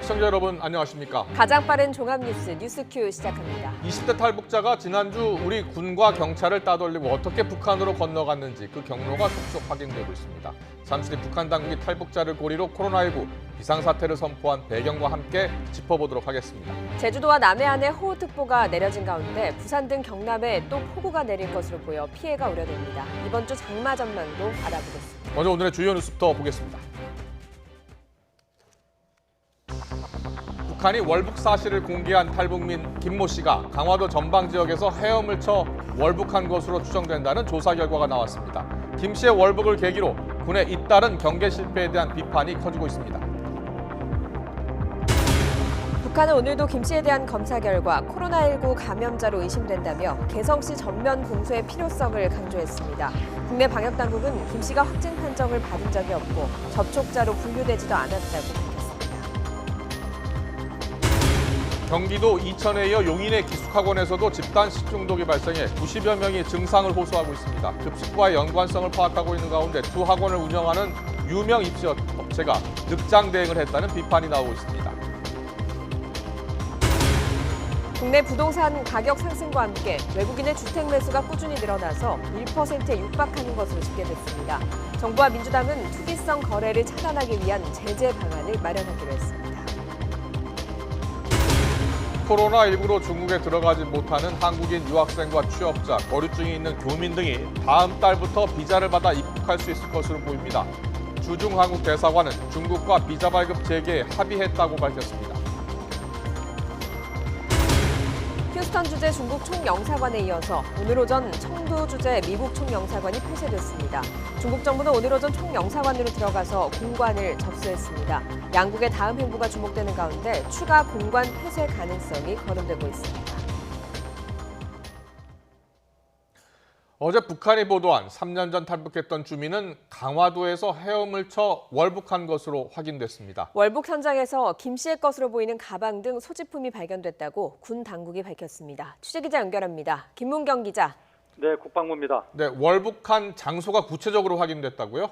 시청자 여러분 안녕하십니까? 가장 빠른 종합뉴스 뉴스큐 시작합니다. 20대 탈북자가 지난주 우리 군과 경찰을 따돌리고 어떻게 북한으로 건너갔는지 그 경로가 속속 확인되고 있습니다. 잠시 뒤 북한 당국이 탈북자를 고리로 코로나19 비상사태를 선포한 배경과 함께 짚어보도록 하겠습니다. 제주도와 남해안에 호우특보가 내려진 가운데 부산 등 경남에 또 폭우가 내릴 것으로 보여 피해가 우려됩니다. 이번 주 장마 전망도 알아보겠습니다. 먼저 오늘의 주요 뉴스부터 보겠습니다. 북한이 월북 사실을 공개한 탈북민 김모 씨가 강화도 전방 지역에서 헤엄을 쳐 월북한 것으로 추정된다는 조사 결과가 나왔습니다. 김 씨의 월북을 계기로 군의 잇따른 경계 실패에 대한 비판이 커지고 있습니다. 북한은 오늘도 김 씨에 대한 검사 결과 코로나19 감염자로 의심된다며 개성시 전면 공소의 필요성을 강조했습니다. 국내 방역당국은 김 씨가 확진 판정을 받은 적이 없고 접촉자로 분류되지도 않았다고 밝혔습니다. 경기도 이천에 이어 용인의 기숙학원에서도 집단 식중독이 발생해 90여 명이 증상을 호소하고 있습니다. 급식과의 연관성을 파악하고 있는 가운데 두 학원을 운영하는 유명 입시업체가 늑장 대응을 했다는 비판이 나오고 있습니다. 국내 부동산 가격 상승과 함께 외국인의 주택 매수가 꾸준히 늘어나서 1%에 육박하는 것으로 집계됐습니다. 정부와 민주당은 투기성 거래를 차단하기 위한 제재 방안을 마련하기로 했습니다. 코로나19로 중국에 들어가지 못하는 한국인 유학생과 취업자, 거류 중에 있는 교민 등이 다음 달부터 비자를 받아 입국할 수 있을 것으로 보입니다. 주중한국 대사관은 중국과 비자 발급 재개에 합의했다고 밝혔습니다. 휴스턴 주재 중국 총영사관에 이어서 오늘 오전 청도 주재 미국 총영사관이 폐쇄됐습니다. 중국 정부는 오늘 오전 총영사관으로 들어가서 공관을 접수했습니다. 양국의 다음 행보가 주목되는 가운데 추가 공관 폐쇄 가능성이 거론되고 있습니다. 어제 북한이 보도한 3년 전 탈북했던 주민은 강화도에서 헤엄을 쳐 월북한 것으로 확인됐습니다. 월북 현장에서 김 씨의 것으로 보이는 가방 등 소지품이 발견됐다고 군 당국이 밝혔습니다. 취재기자 연결합니다. 김문경 기자. 네, 국방부입니다. 네, 월북한 장소가 구체적으로 확인됐다고요?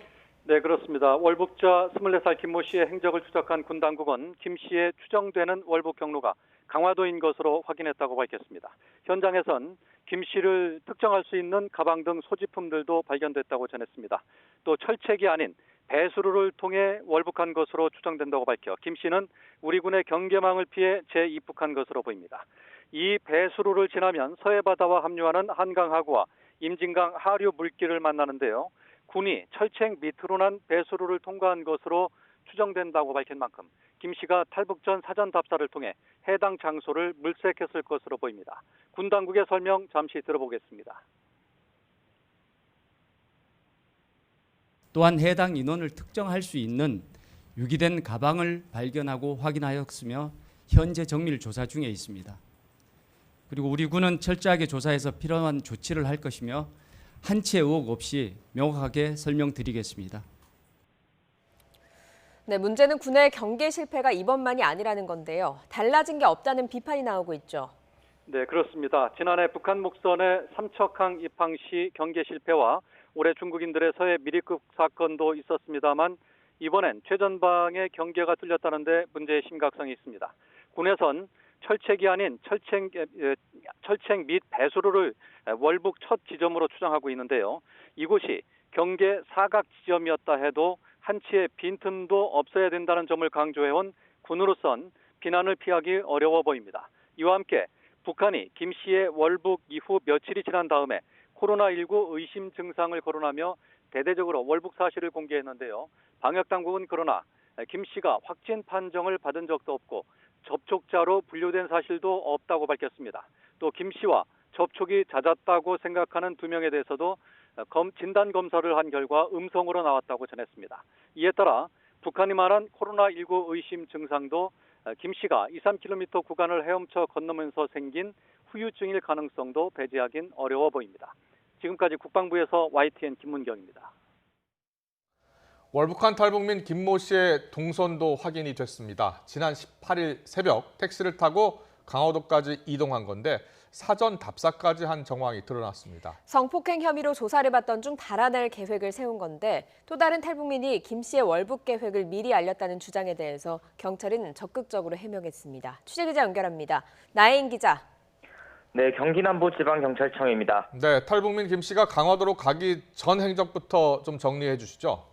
네, 그렇습니다. 월북자 24살 김모 씨의 행적을 추적한 군 당국은 김 씨의 추정되는 월북 경로가 강화도인 것으로 확인했다고 밝혔습니다. 현장에선 김 씨를 특정할 수 있는 가방 등 소지품들도 발견됐다고 전했습니다. 또 철책이 아닌 배수로를 통해 월북한 것으로 추정된다고 밝혀 김 씨는 우리 군의 경계망을 피해 재입국한 것으로 보입니다. 이 배수로를 지나면 서해바다와 합류하는 한강하구와 임진강 하류 물길을 만나는데요. 군이 철책 밑으로 난 배수로를 통과한 것으로 추정된다고 밝힌 만큼 김 씨가 탈북 전 사전 답사를 통해 해당 장소를 물색했을 것으로 보입니다. 군 당국의 설명 잠시 들어보겠습니다. 또한 해당 인원을 특정할 수 있는 유기된 가방을 발견하고 확인하였으며 현재 정밀 조사 중에 있습니다. 그리고 우리 군은 철저하게 조사해서 필요한 조치를 할 것이며 한치의 의혹 없이 명확하게 설명드리겠습니다. 네, 문제는 군의 경계 실패가 이번만이 아니라는 건데요. 달라진 게 없다는 비판이 나오고 있죠. 네, 그렇습니다. 지난해 북한 목선의 삼척항 입항 시 경계 실패와 올해 중국인들의 서해 미리급 사건도 있었습니다만 이번엔 최전방의 경계가 뚫렸다는데 문제의 심각성이 있습니다. 군에선 철책이 아닌 철책 및 배수로를 월북 첫 지점으로 추정하고 있는데요. 이곳이 경계 사각 지점이었다 해도 한치의 빈틈도 없어야 된다는 점을 강조해온 군으로선 비난을 피하기 어려워 보입니다. 이와 함께 북한이 김 씨의 월북 이후 며칠이 지난 다음에 코로나19 의심 증상을 거론하며 대대적으로 월북 사실을 공개했는데요. 방역당국은 그러나 김 씨가 확진 판정을 받은 적도 없고 접촉자로 분류된 사실도 없다고 밝혔습니다. 또 김 씨와 접촉이 잦았다고 생각하는 2명에 대해서도 진단검사를 한 결과 음성으로 나왔다고 전했습니다. 이에 따라 북한이 말한 코로나19 의심 증상도 김 씨가 2-3km 구간을 헤엄쳐 건너면서 생긴 후유증일 가능성도 배제하긴 어려워 보입니다. 지금까지 국방부에서 YTN 김문경입니다. 월북한 탈북민 김모 씨의 동선도 확인이 됐습니다. 지난 18일 새벽 택시를 타고 강화도까지 이동한 건데 사전 답사까지 한 정황이 드러났습니다. 성폭행 혐의로 조사를 받던 중 달아날 계획을 세운 건데 또 다른 탈북민이 김 씨의 월북 계획을 미리 알렸다는 주장에 대해서 경찰은 적극적으로 해명했습니다. 취재기자 연결합니다. 나혜인 기자. 네, 경기남부지방경찰청입니다. 네, 탈북민 김 씨가 강화도로 가기 전 행적부터 좀 정리해 주시죠.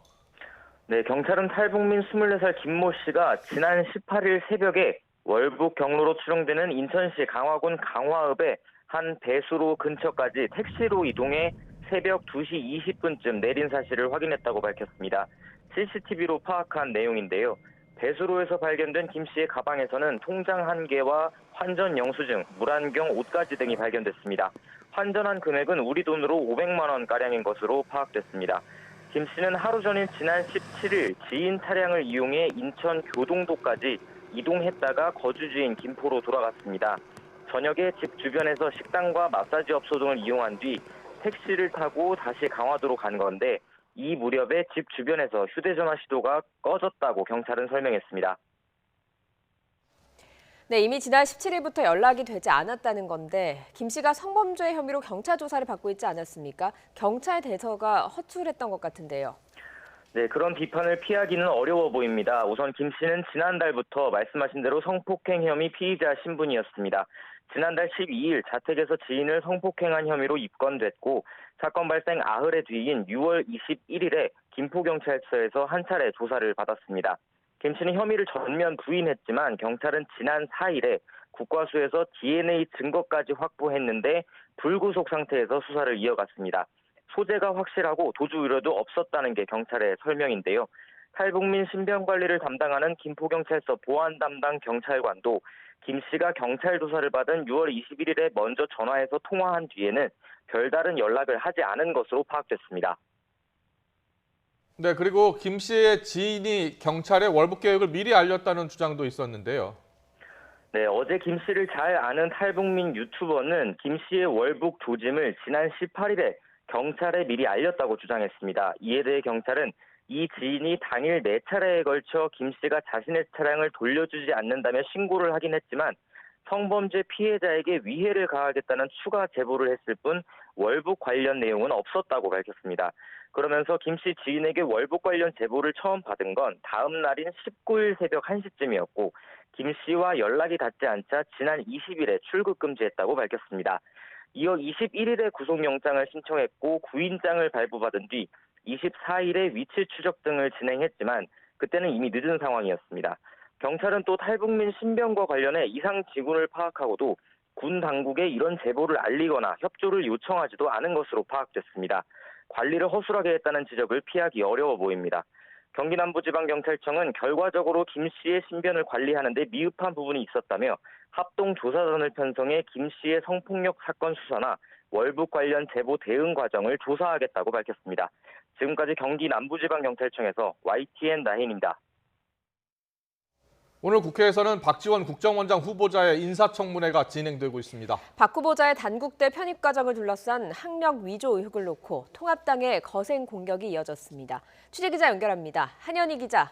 네, 경찰은 탈북민 24살 김모 씨가 지난 18일 새벽에 월북 경로로 추정되는 인천시 강화군 강화읍의 한 배수로 근처까지 택시로 이동해 새벽 2시 20분쯤 내린 사실을 확인했다고 밝혔습니다. CCTV로 파악한 내용인데요. 배수로에서 발견된 김 씨의 가방에서는 통장 1개와 환전 영수증, 물안경, 옷가지 등이 발견됐습니다. 환전한 금액은 우리 돈으로 500만 원가량인 것으로 파악됐습니다. 김 씨는 하루 전인 지난 17일 지인 차량을 이용해 인천 교동도까지 이동했다가 거주지인 김포로 돌아갔습니다. 저녁에 집 주변에서 식당과 마사지 업소 등을 이용한 뒤 택시를 타고 다시 강화도로 간 건데 이 무렵에 집 주변에서 휴대전화 시도가 꺼졌다고 경찰은 설명했습니다. 네, 이미 지난 17일부터 연락이 되지 않았다는 건데 김 씨가 성범죄 혐의로 경찰 조사를 받고 있지 않았습니까? 경찰 대처가 허술했던 것 같은데요. 네, 그런 비판을 피하기는 어려워 보입니다. 우선 김 씨는 지난달부터 말씀하신 대로 성폭행 혐의 피의자 신분이었습니다. 지난달 12일 자택에서 지인을 성폭행한 혐의로 입건됐고 사건 발생 나흘의 뒤인 6월 21일에 김포경찰서에서 한 차례 조사를 받았습니다. 김 씨는 혐의를 전면 부인했지만 경찰은 지난 4일에 국과수에서 DNA 증거까지 확보했는데 불구속 상태에서 수사를 이어갔습니다. 소재가 확실하고 도주 우려도 없었다는 게 경찰의 설명인데요. 탈북민 신변 관리를 담당하는 김포경찰서 보안 담당 경찰관도 김 씨가 경찰 조사를 받은 6월 21일에 먼저 전화해서 통화한 뒤에는 별다른 연락을 하지 않은 것으로 파악됐습니다. 네, 그리고 김 씨의 지인이 경찰에 월북 계획을 미리 알렸다는 주장도 있었는데요. 네, 어제 김 씨를 잘 아는 탈북민 유튜버는 김 씨의 월북 조짐을 지난 18일에 경찰에 미리 알렸다고 주장했습니다. 이에 대해 경찰은 이 지인이 당일 4차례에 걸쳐 김 씨가 자신의 차량을 돌려주지 않는다며 신고를 하긴 했지만 성범죄 피해자에게 위해를 가하겠다는 추가 제보를 했을 뿐 월북 관련 내용은 없었다고 밝혔습니다. 그러면서 김 씨 지인에게 월북 관련 제보를 처음 받은 건 다음 날인 19일 새벽 1시쯤이었고 김 씨와 연락이 닿지 않자 지난 20일에 출국 금지했다고 밝혔습니다. 이어 21일에 구속영장을 신청했고 구인장을 발부받은 뒤 24일에 위치 추적 등을 진행했지만 그때는 이미 늦은 상황이었습니다. 경찰은 또 탈북민 신변과 관련해 이상 징후를 파악하고도 군 당국에 이런 제보를 알리거나 협조를 요청하지도 않은 것으로 파악됐습니다. 관리를 허술하게 했다는 지적을 피하기 어려워 보입니다. 경기남부지방경찰청은 결과적으로 김 씨의 신변을 관리하는 데 미흡한 부분이 있었다며 합동조사단을 편성해 김 씨의 성폭력 사건 수사나 월북 관련 제보 대응 과정을 조사하겠다고 밝혔습니다. 지금까지 경기남부지방경찰청에서 YTN 나혜인입니다. 오늘 국회에서는 박지원 국정원장 후보자의 인사청문회가 진행되고 있습니다. 박 후보자의 단국대 편입 과정을 둘러싼 학력 위조 의혹을 놓고 통합당의 거센 공격이 이어졌습니다. 취재기자 연결합니다. 한현희 기자.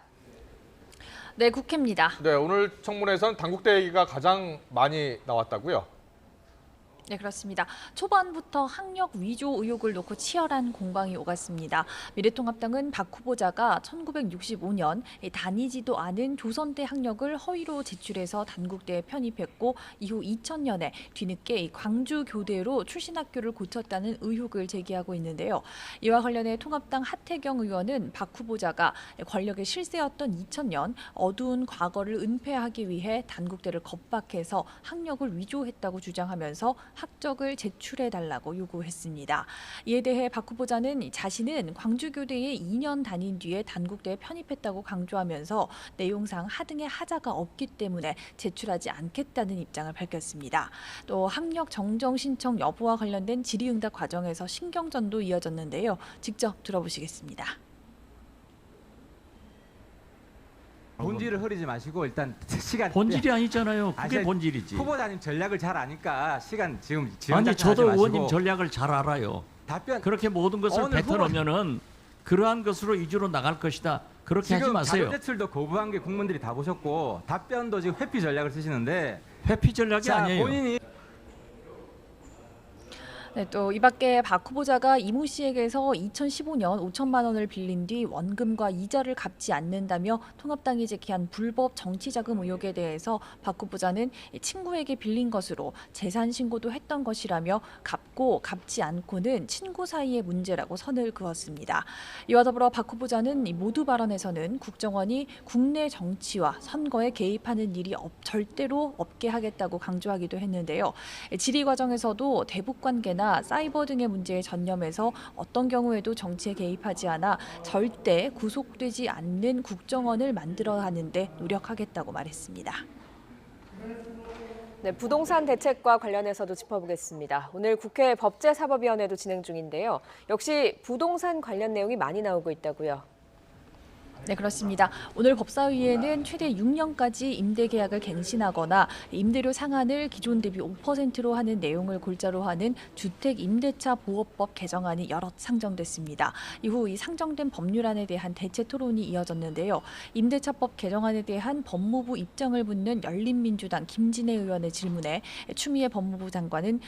네, 국회입니다. 네, 오늘 청문회에서는 단국대 얘기가 가장 많이 나왔다고요? 네, 그렇습니다. 초반부터 학력 위조 의혹을 놓고 치열한 공방이 오갔습니다. 미래통합당은 박 후보자가 1965년 다니지도 않은 조선대 학력을 허위로 제출해서 단국대에 편입했고 이후 2000년에 뒤늦게 광주 교대로 출신 학교를 고쳤다는 의혹을 제기하고 있는데요. 이와 관련해 통합당 하태경 의원은 박 후보자가 권력의 실세였던 2000년 어두운 과거를 은폐하기 위해 단국대를 겁박해서 학력을 위조했다고 주장하면서 학적을 제출해달라고 요구했습니다. 이에 대해 박 후보자는 자신은 광주교대에 2년 다닌 뒤에 단국대에 편입했다고 강조하면서 내용상 하등의 하자가 없기 때문에 제출하지 않겠다는 입장을 밝혔습니다. 또 학력 정정 신청 여부와 관련된 질의응답 과정에서 신경전도 이어졌는데요. 직접 들어보시겠습니다. 본질을 흐리지 마시고 일단 시간 본질이 아니잖아요. 그게 아니, 본질이지. 후보자님 전략을 잘 아니까 시간 지금 아니 저도 하지 의원님 마시고 전략을 잘 알아요. 답변 그렇게 모든 것을 오늘 뱉어놓으면은 그러한 것으로 위주로 나갈 것이다. 그렇게 하지 지금 마세요. 자료 제출도 거부한 게 국민들이 다 보셨고 답변도 지금 회피 전략을 쓰시는데 회피 전략이 자, 아니에요. 본인이 네, 또 이 밖에 박 후보자가 이모 씨에게서 2015년 5천만 원을 빌린 뒤 원금과 이자를 갚지 않는다며 통합당이 제기한 불법 정치자금 의혹에 대해서 박 후보자는 친구에게 빌린 것으로 재산 신고도 했던 것이라며 갚고 갚지 않고는 친구 사이의 문제라고 선을 그었습니다. 이와 더불어 박 후보자는 이 모두 발언에서는 국정원이 국내 정치와 선거에 개입하는 일이 절대로 없게 하겠다고 강조하기도 했는데요. 질의 과정에서도 대북 관계나 사이버 등의 문제에 전념해서 어떤 경우에도 정치에 개입하지 않아 절대 구속되지 않는 국정원을 만들어 가는데 노력하겠다고 말했습니다. 네, 부동산 대책과 관련해서도 짚어보겠습니다. 오늘 국회 법제사법위원회도 진행 중인데요. 역시 부동산 관련 내용이 많이 나오고 있다고요. 네, 그렇습니다. 오늘 법사위에는 최대 6년까지 임대 계약을 갱신하거나 임대료 상한을 기존 대비 5%로 하는 내용을 골자로 하는 주택 임대차 보호법 개정안이 여럿 상정됐습니다. 이후 이 상정된 법률안에 대한 대체 토론이 이어졌는데요. 임대차법 개정안에 대한 법무부 입장을 묻는 열린민주당 김진애 의원의 질문에 추미애 법무부 장관은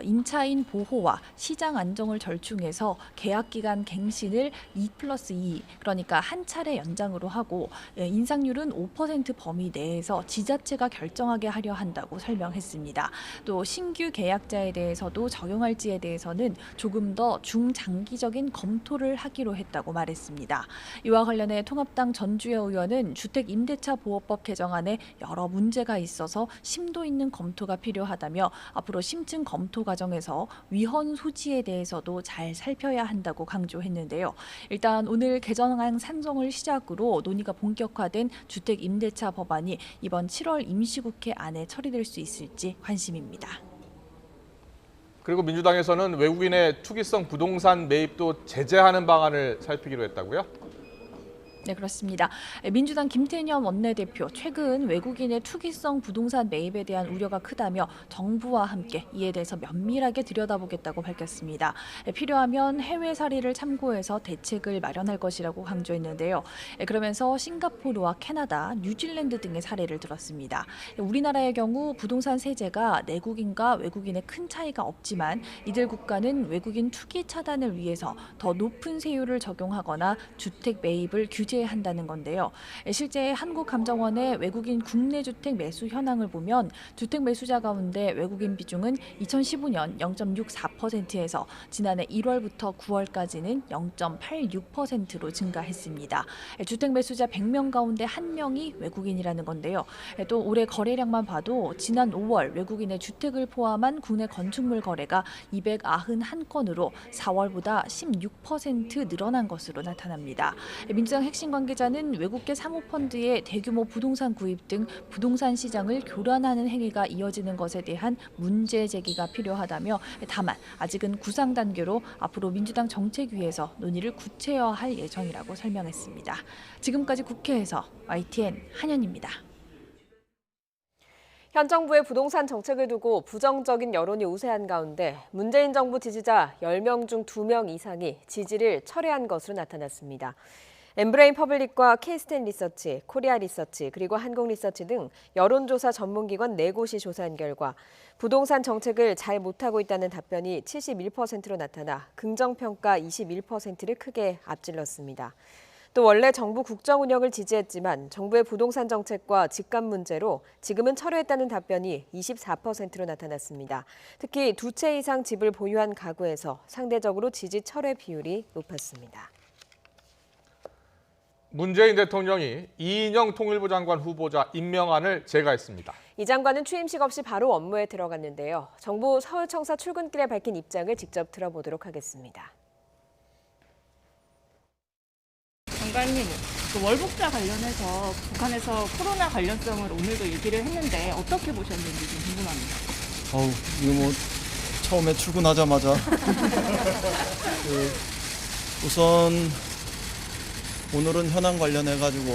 임차인 보호와 시장 안정을 절충해서 계약 기간 갱신을 2+2, 그러니까 한 차례 연장으로 하고 인상률은 5% 범위 내에서 지자체가 결정하게 하려 한다고 설명했습니다. 또 신규 계약자에 대해서도 적용할지에 대해서는 조금 더 중장기적인 검토를 하기로 했다고 말했습니다. 이와 관련해 통합당 전주혜 의원은 주택임대차보호법 개정안에 여러 문제가 있어서 심도 있는 검토가 필요하다며 앞으로 심층 검토 과정에서 위헌 소지에 대해서도 잘 살펴야 한다고 강조했는데요. 일단 오늘 개정안 상정을 시작으로 논의가 본격화된 주택임대차 법안이 이번 7월 임시국회 안에 처리될 수 있을지 관심입니다. 그리고 민주당에서는 외국인의 투기성 부동산 매입도 제재하는 방안을 살피기로 했다고요? 네, 그렇습니다. 민주당 김태년 원내대표 최근 외국인의 투기성 부동산 매입에 대한 우려가 크다며 정부와 함께 이에 대해서 면밀하게 들여다보겠다고 밝혔습니다. 필요하면 해외 사례를 참고해서 대책을 마련할 것이라고 강조했는데요. 그러면서 싱가포르와 캐나다, 뉴질랜드 등의 사례를 들었습니다. 우리나라의 경우 부동산 세제가 내국인과 외국인의 큰 차이가 없지만 이들 국가는 외국인 투기 차단을 위해서 더 높은 세율을 적용하거나 주택 매입을 규제한다는 건데요. 실제 한국감정원의 외국인 국내 주택 매수 현황을 보면 주택 매수자 가운데 외국인 비중은 2015년 0.64%에서 지난해 1월부터 9월까지는 0.86%로 증가했습니다. 주택 매수자 100명 가운데 1명이 외국인이라는 건데요. 또 올해 거래량만 봐도 지난 5월 외국인의 주택을 포함한 국내 건축물 거래가 291건으로 4월보다 16% 늘어난 것으로 나타납니다. 민주당 핵심 관계자는 외국계 사모펀드의 대규모 부동산 구입 등 부동산 시장을 교란하는 행위가 이어지는 것에 대한 문제 제기가 필요하다며 다만 아직은 구상 단계로 앞으로 민주당 정책위에서 논의를 구체화할 예정이라고 설명했습니다. 지금까지 국회에서 YTN 한현입니다. 현 정부의 부동산 정책을 두고 부정적인 여론이 우세한 가운데 문재인 정부 지지자 10명 중 2명 이상이 지지를 철회한 것으로 나타났습니다. 엠브레인 퍼블릭과 K스탠 리서치, 코리아 리서치, 그리고 한국 리서치 등 여론조사 전문기관 4곳이 조사한 결과 부동산 정책을 잘 못하고 있다는 답변이 71%로 나타나 긍정평가 21%를 크게 앞질렀습니다. 또 원래 정부 국정 운영을 지지했지만 정부의 부동산 정책과 집값 문제로 지금은 철회했다는 답변이 24%로 나타났습니다. 특히 2채 이상 집을 보유한 가구에서 상대적으로 지지 철회 비율이 높았습니다. 문재인 대통령이 이인영 통일부 장관 후보자 임명안을 제거했습니다. 이 장관은 취임식 없이 바로 업무에 들어갔는데요. 정부 서울청사 출근길에 밝힌 입장을 직접 들어보도록 하겠습니다. 장관님, 월북자 관련해서 북한에서 코로나 관련성을 오늘도 얘기를 했는데 어떻게 보셨는지 좀 궁금합니다. 이거 처음에 출근하자마자 우선 오늘은 현안 관련해가지고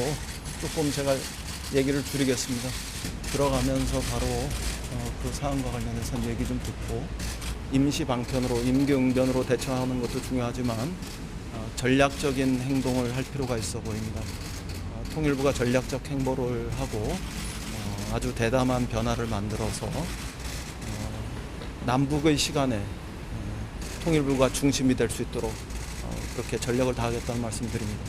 조금 제가 얘기를 줄이겠습니다. 들어가면서 바로 그 사안과 관련해서 얘기 좀 듣고 임시 방편으로 임기응변으로 대처하는 것도 중요하지만 전략적인 행동을 할 필요가 있어 보입니다. 통일부가 전략적 행보를 하고 아주 대담한 변화를 만들어서 남북의 시간에 통일부가 중심이 될 수 있도록 그렇게 전력을 다하겠다는 말씀드립니다.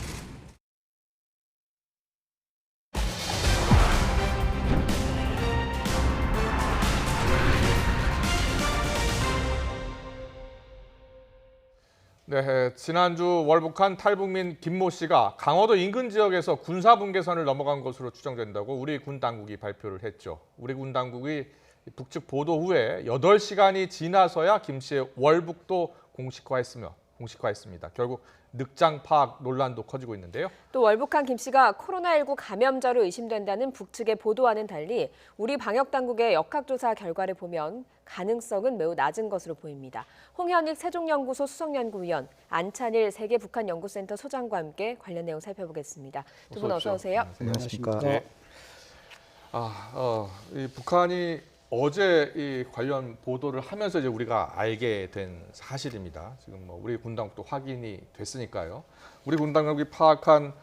네, 지난주 월북한 탈북민 김모 씨가 강원도 인근 지역에서 군사분계선을 넘어간 것으로 추정된다고 우리 군 당국이 발표를 했죠. 우리 군 당국이 북측 보도 후에 8시간이 지나서야 김 씨의 월북도 공식화했습니다. 결국 늑장 파악 논란도 커지고 있는데요. 또 월북한 김 씨가 코로나19 감염자로 의심된다는 북측의 보도와는 달리 우리 방역당국의 역학조사 결과를 보면 가능성은 매우 낮은 것으로 보입니다. 홍현익 세종연구소 수석연구위원, 안찬일 세계북한연구센터 소장과 함께 관련 내용 살펴보겠습니다. 두 분 어서 오세요. 안녕하십니까. 네. 이 북한이 어제 이 관련 보도를 하면서 이제 우리가 알게 된 사실입니다. 지금 뭐 우리 군 당국도 확인이 됐으니까요. 우리 군 당국이 파악한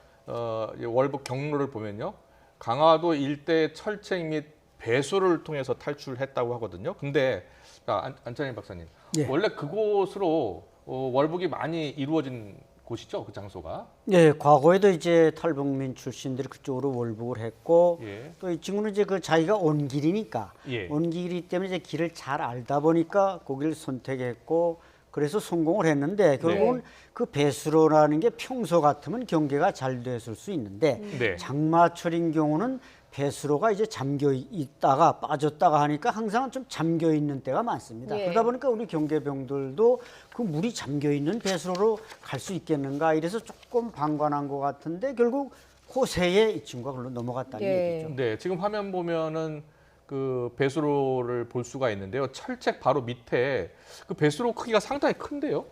월북 경로를 보면요, 강화도 일대 철책 및 배수를 통해서 탈출했다고 하거든요. 근데 안찬일 박사님, 예. 원래 그곳으로 월북이 많이 이루어진 곳이죠, 그 장소가? 네, 과거에도 이제 탈북민 출신들이 그쪽으로 월북을 했고, 예. 또 이 친구는 이제 그 자기가 온 길이니까, 예. 온 길이기 때문에 이제 길을 잘 알다 보니까 거기를 선택했고, 그래서 성공을 했는데 결국은 그 배수로라는 게 평소 같으면 경계가 잘 됐을 수 있는데 네. 장마철인 경우는 배수로가 이제 잠겨 있다가 빠졌다가 하니까 항상 좀 잠겨 있는 때가 많습니다. 예. 그러다 보니까 우리 경계병들도 그 물이 잠겨 있는 배수로로 갈 수 있겠는가 이래서 조금 방관한 것 같은데 결국 그 새에 이 친구가 그걸로 넘어갔다는 예. 얘기죠. 네, 지금 화면 보면은 그 배수로를 볼 수가 있는데요. 철책 바로 밑에 그 배수로 크기가 상당히 큰데요.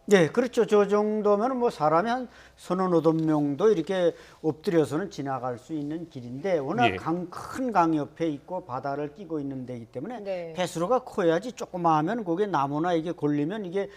네, 그렇죠. 저 정도면 뭐 사람이 한 3,500명도 이렇게 엎드려서는 지나갈 수 있는 길인데 워낙 예. 큰 강 옆에 있고 바다를 끼고 있는 데이기 때문에 네. 배수로가 커야지 조그마하면 거기에 나무나 이게 걸리면 이게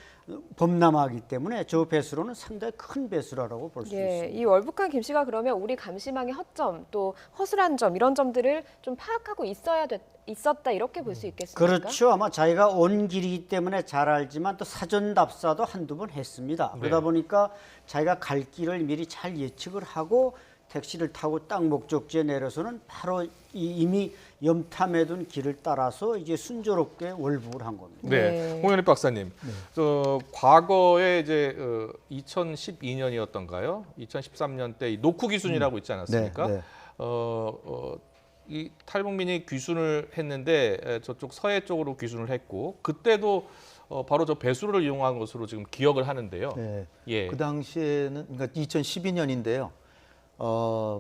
범람하기 때문에 저 배수로는 상당히 큰 배수로라고 볼 수 예, 있습니다. 이 월북한 김 씨가 그러면 우리 감시망의 허점 또 허술한 점 이런 점들을 좀 파악하고 있었다 이렇게 볼 수 있겠습니까? 그렇죠. 아마 자기가 온 길이기 때문에 잘 알지만 또 사전 답사도 한두 번 했습니다. 네. 그러다 보니까 자기가 갈 길을 미리 잘 예측을 하고 택시를 타고 딱 목적지에 내려서는 바로 이미 염탐해둔 길을 따라서 이제 순조롭게 월북을 한 겁니다. 네, 홍현익 박사님, 과거에 이제 2012년이었던가요? 2013년 때 이 노크 귀순이라고 있지 않았습니까? 네, 네. 이 탈북민이 귀순을 했는데 저쪽 서해 쪽으로 귀순을 했고 그때도 바로 저 배수로를 이용한 것으로 지금 기억을 하는데요. 네. 예. 그 당시에는 그러니까 2012년인데요.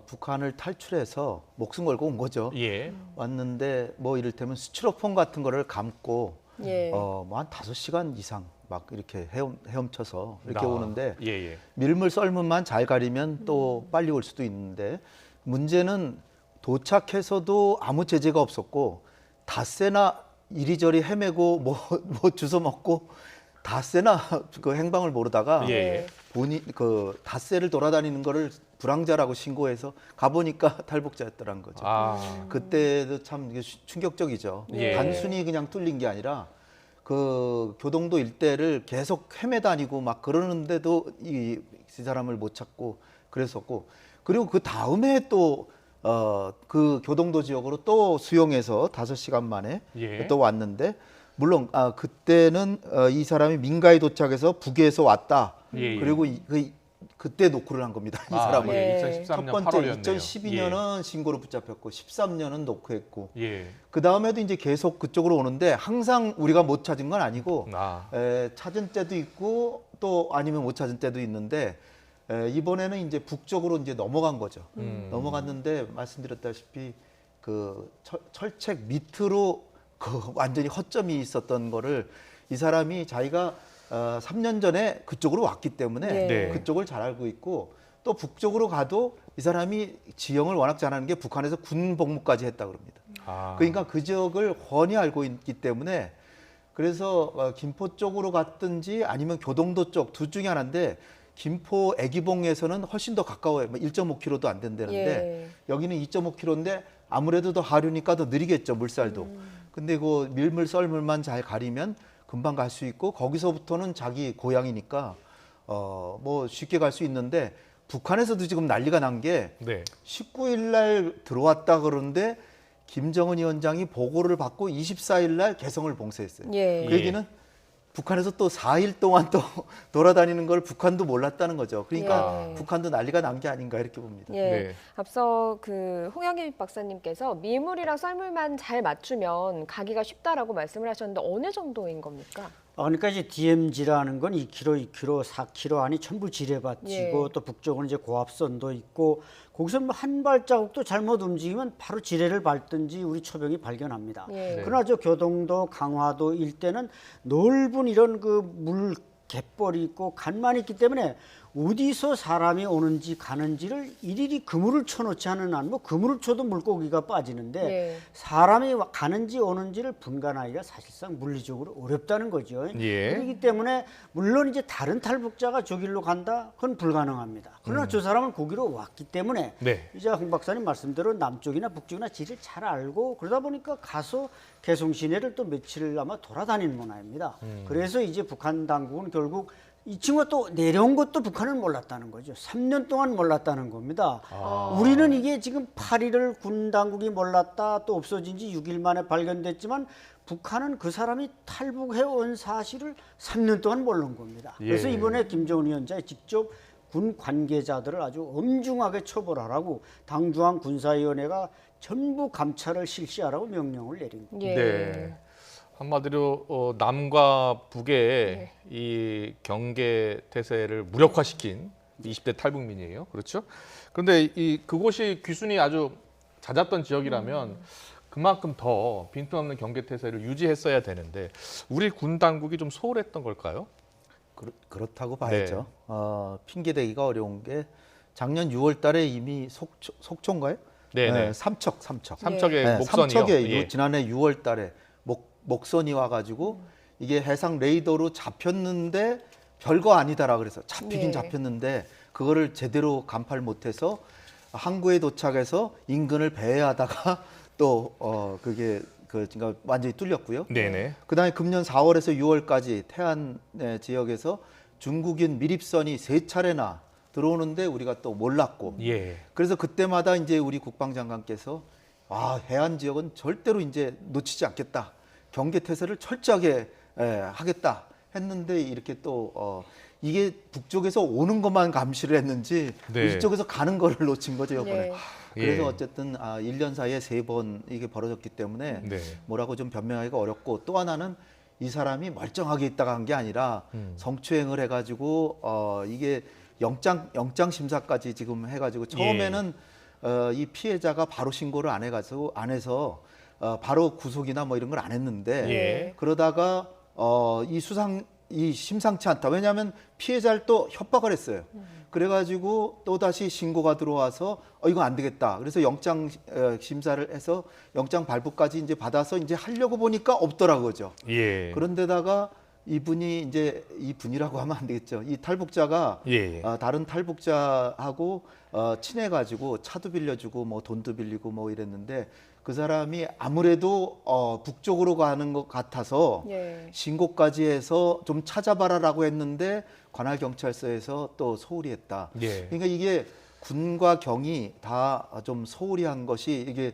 북한을 탈출해서 목숨 걸고 온 거죠. 예. 왔는데 뭐 이를테면 스티로폼 같은 거를 감고 예. 뭐 한 5시간 이상 막 이렇게 헤엄쳐서 이렇게 오는데 예. 밀물 썰물만 잘 가리면 또 빨리 올 수도 있는데 문제는 도착해서도 아무 제재가 없었고 닷새나 이리저리 헤매고 뭐 주워 먹고 닷새나 그 행방을 모르다가 예. 본인 그 닷새를 돌아다니는 거를 불황자라고 신고해서 가보니까 탈북자였더란 거죠. 그때도 참 이게 충격적이죠. 예. 단순히 그냥 뚫린 게 아니라 그 교동도 일대를 계속 헤매다니고 막 그러는데도 이 사람을 못 찾고 그랬었고 그리고 그 다음에 또 그 교동도 지역으로 또 수용해서 5시간 만에 또 왔는데 물론 그때는 이 사람이 민가에 도착해서 북에서 왔다. 그리고 그때 노크를 한 겁니다. 이 사람을. 예. 2013년 첫 번째 8월이었네요. 2012년은 신고로 붙잡혔고 13년은 노크했고 예. 그 다음에도 이제 계속 그쪽으로 오는데 항상 우리가 못 찾은 건 아니고 찾은 때도 있고 또 아니면 못 찾은 때도 있는데 이번에는 이제 북쪽으로 이제 넘어간 거죠. 넘어갔는데 말씀드렸다시피 그 철책 밑으로 그 완전히 허점이 있었던 거를 이 사람이 자기가 3년 전에 그쪽으로 왔기 때문에 네. 그쪽을 잘 알고 있고 또 북쪽으로 가도 이 사람이 지형을 워낙 잘하는 게 북한에서 군 복무까지 했다 그럽니다. 그러니까 그 지역을 훤히 알고 있기 때문에 그래서 김포 쪽으로 갔든지 아니면 교동도 쪽 둘 중에 하나인데 김포 애기봉에서는 훨씬 더 가까워요. 1.5km도 안 된다는데 여기는 2.5km인데 아무래도 더 하류니까 더 느리겠죠, 물살도. 근데 그 밀물 썰물만 잘 가리면 금방 갈 수 있고 거기서부터는 자기 고향이니까 뭐 쉽게 갈 수 있는데 북한에서도 지금 난리가 난 게 네. 19일 날 들어왔다 그러는데 김정은 위원장이 보고를 받고 24일 날 개성을 봉쇄했어요. 예. 그 얘기는 북한에서 또 4일 동안 또 돌아다니는 걸 북한도 몰랐다는 거죠. 그러니까 예. 북한도 난리가 난 게 아닌가 이렇게 봅니다. 예. 네. 앞서 그 홍영길 박사님께서 밀물이랑 썰물만 잘 맞추면 가기가 쉽다라고 말씀을 하셨는데 어느 정도인 겁니까? 그러니까 이제 DMZ라는 건 2km, 2km, 4km 안이 전부 지뢰밭이고 예. 또 북쪽은 이제 고압선도 있고 거기서 뭐 한 발자국도 잘못 움직이면 바로 지뢰를 밟든지 우리 초병이 발견합니다. 예. 네. 그러나 저 교동도 강화도 일대는 넓은 이런 그 물 갯벌이 있고 간만이 있기 때문에 어디서 사람이 오는지 가는지를 일일이 그물을 쳐놓지 않은 한 뭐 그물을 쳐도 물고기가 빠지는데 예. 사람이 가는지 오는지를 분간하기가 사실상 물리적으로 어렵다는 거죠. 예. 그렇기 때문에 물론 이제 다른 탈북자가 저 길로 간다 그건 불가능합니다. 그러나 저 사람은 거기로 왔기 때문에 네. 이제 홍 박사님 말씀대로 남쪽이나 북쪽이나 지를 잘 알고 그러다 보니까 가서 개성 시내를 또 며칠을 아마 돌아다니는 모양입니다. 그래서 이제 북한 당국은 결국 이 친구가 또 내려온 것도 북한을 몰랐다는 거죠. 3년 동안 몰랐다는 겁니다. 우리는 이게 지금 8일을 군 당국이 몰랐다 또 없어진 지 6일 만에 발견됐지만 북한은 그 사람이 탈북해 온 사실을 3년 동안 모르는 겁니다. 그래서 예. 이번에 김정은 위원장이 직접 군 관계자들을 아주 엄중하게 처벌하라고 당중앙 군사위원회가 전부 감찰을 실시하라고 명령을 내린 겁니다. 예. 네. 한마디로 남과 북의 이 경계 태세를 무력화시킨 20대 탈북민이에요. 그렇죠? 그런데 그곳이 귀순이 아주 잦았던 지역이라면 그만큼 더 빈틈없는 경계 태세를 유지했어야 되는데 우리 군 당국이 좀 소홀했던 걸까요? 그렇다고 봐야죠. 핑계대기가 어려운 게 작년 6월 달에 이미 속초인가요? 네네. 삼척의 목선이요. 삼척에 예. 지난해 6월 달에 목선이 와가지고 이게 해상 레이더로 잡혔는데 별거 아니다라 그래서 잡히긴 예. 잡혔는데 그거를 제대로 간파를 못해서 항구에 도착해서 인근을 배회하다가 또 그게 그러니까 완전히 뚫렸고요. 네네. 그다음에 금년 4월에서 6월까지 태안 지역에서 중국인 미립선이 3차례나 들어오는데 우리가 또 몰랐고. 예. 그래서 그때마다 이제 우리 국방장관께서 해안 지역은 절대로 이제 놓치지 않겠다. 경계 태세를 철저하게 하겠다 했는데 이렇게 또 이게 북쪽에서 오는 것만 감시를 했는지 네. 이쪽에서 가는 거를 놓친 거죠, 이번에. 네. 그래서 예. 어쨌든 1년 사이에 3번 이게 벌어졌기 때문에 네. 뭐라고 좀 변명하기가 어렵고 또 하나는 이 사람이 멀쩡하게 있다가 한 게 아니라 성추행을 해가지고 이게 영장 심사까지 지금 해가지고 처음에는 이 피해자가 바로 신고를 안 해서 바로 구속이나 뭐 이런 걸 안 했는데 예. 그러다가 이 심상치 않다. 왜냐하면 피해자를 또 협박을 했어요. 그래가지고 또 다시 신고가 들어와서 이거 안 되겠다. 그래서 영장 심사를 해서 영장 발부까지 이제 받아서 이제 하려고 보니까 없더라고요. 예. 그런데다가 이분이라고 하면 안 되겠죠. 이 탈북자가 예. 다른 탈북자하고 친해가지고 차도 빌려주고 뭐 돈도 빌리고 뭐 이랬는데 그 사람이 아무래도 북쪽으로 가는 것 같아서 예. 신고까지 해서 좀 찾아봐라라고 했는데 관할 경찰서에서 또 소홀히 했다. 예. 그러니까 이게 군과 경이 다 좀 소홀히 한 것이 이게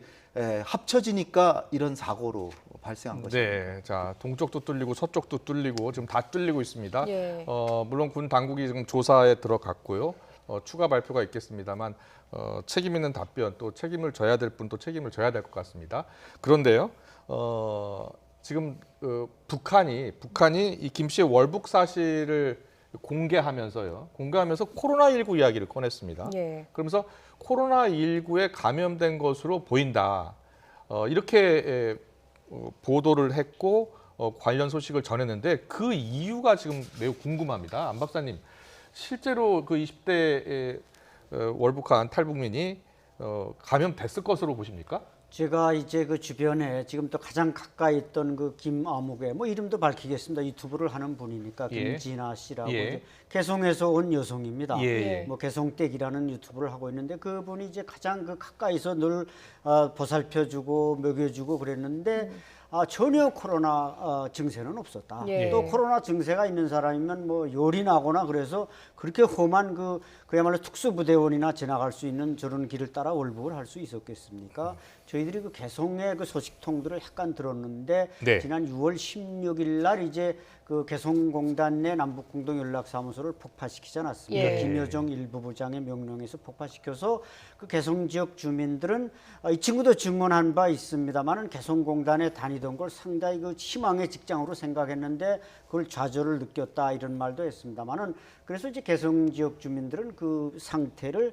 합쳐지니까 이런 사고로 발생한 거죠. 네, 자 동쪽도 뚫리고 서쪽도 뚫리고 지금 다 뚫리고 있습니다. 예. 물론 군 당국이 지금 조사에 들어갔고요. 추가 발표가 있겠습니다만 책임 있는 답변 또 책임을 져야 될 분 또 책임을 져야 될 것 같습니다. 그런데요, 지금 북한이 이 김 씨의 월북 사실을 공개하면서 코로나19 이야기를 꺼냈습니다. 예. 그러면서 코로나19에 감염된 것으로 보인다. 이렇게 보도를 했고 관련 소식을 전했는데 그 이유가 지금 매우 궁금합니다. 안 박사님, 실제로 그 20대 월북한 탈북민이 감염됐을 것으로 보십니까? 제가 이제 그 주변에 지금 또 가장 가까이 있던 그 김아무개 뭐 이름도 밝히겠습니다. 유튜브를 하는 분이니까 예. 김진아 씨라고 예. 이제 개성에서 온 여성입니다. 예. 뭐 개성댁이라는 유튜브를 하고 있는데 그분이 이제 가장 그 가까이서 늘 보살펴주고 먹여주고 그랬는데 전혀 코로나 증세는 없었다. 예. 또 코로나 증세가 있는 사람이면 뭐 열이 나거나 그래서 그렇게 험한 그야말로 특수부대원이나 지나갈 수 있는 저런 길을 따라 월북을 할 수 있었겠습니까? 저희들이 그 개성의 그 소식통들을 약간 들었는데 네. 지난 6월 16일 날 이제 그 개성공단 내 남북공동연락사무소를 폭파시키지 않았습니까? 예. 김여정 일부 부장의 명령에서 폭파시켜서 그 개성 지역 주민들은 이 친구도 증언한 바 있습니다만은 개성공단에 다니던 걸 상당히 그 희망의 직장으로 생각했는데 그걸 좌절을 느꼈다 이런 말도 했습니다만은 그래서 이제 개성 지역 주민들은 그 상태를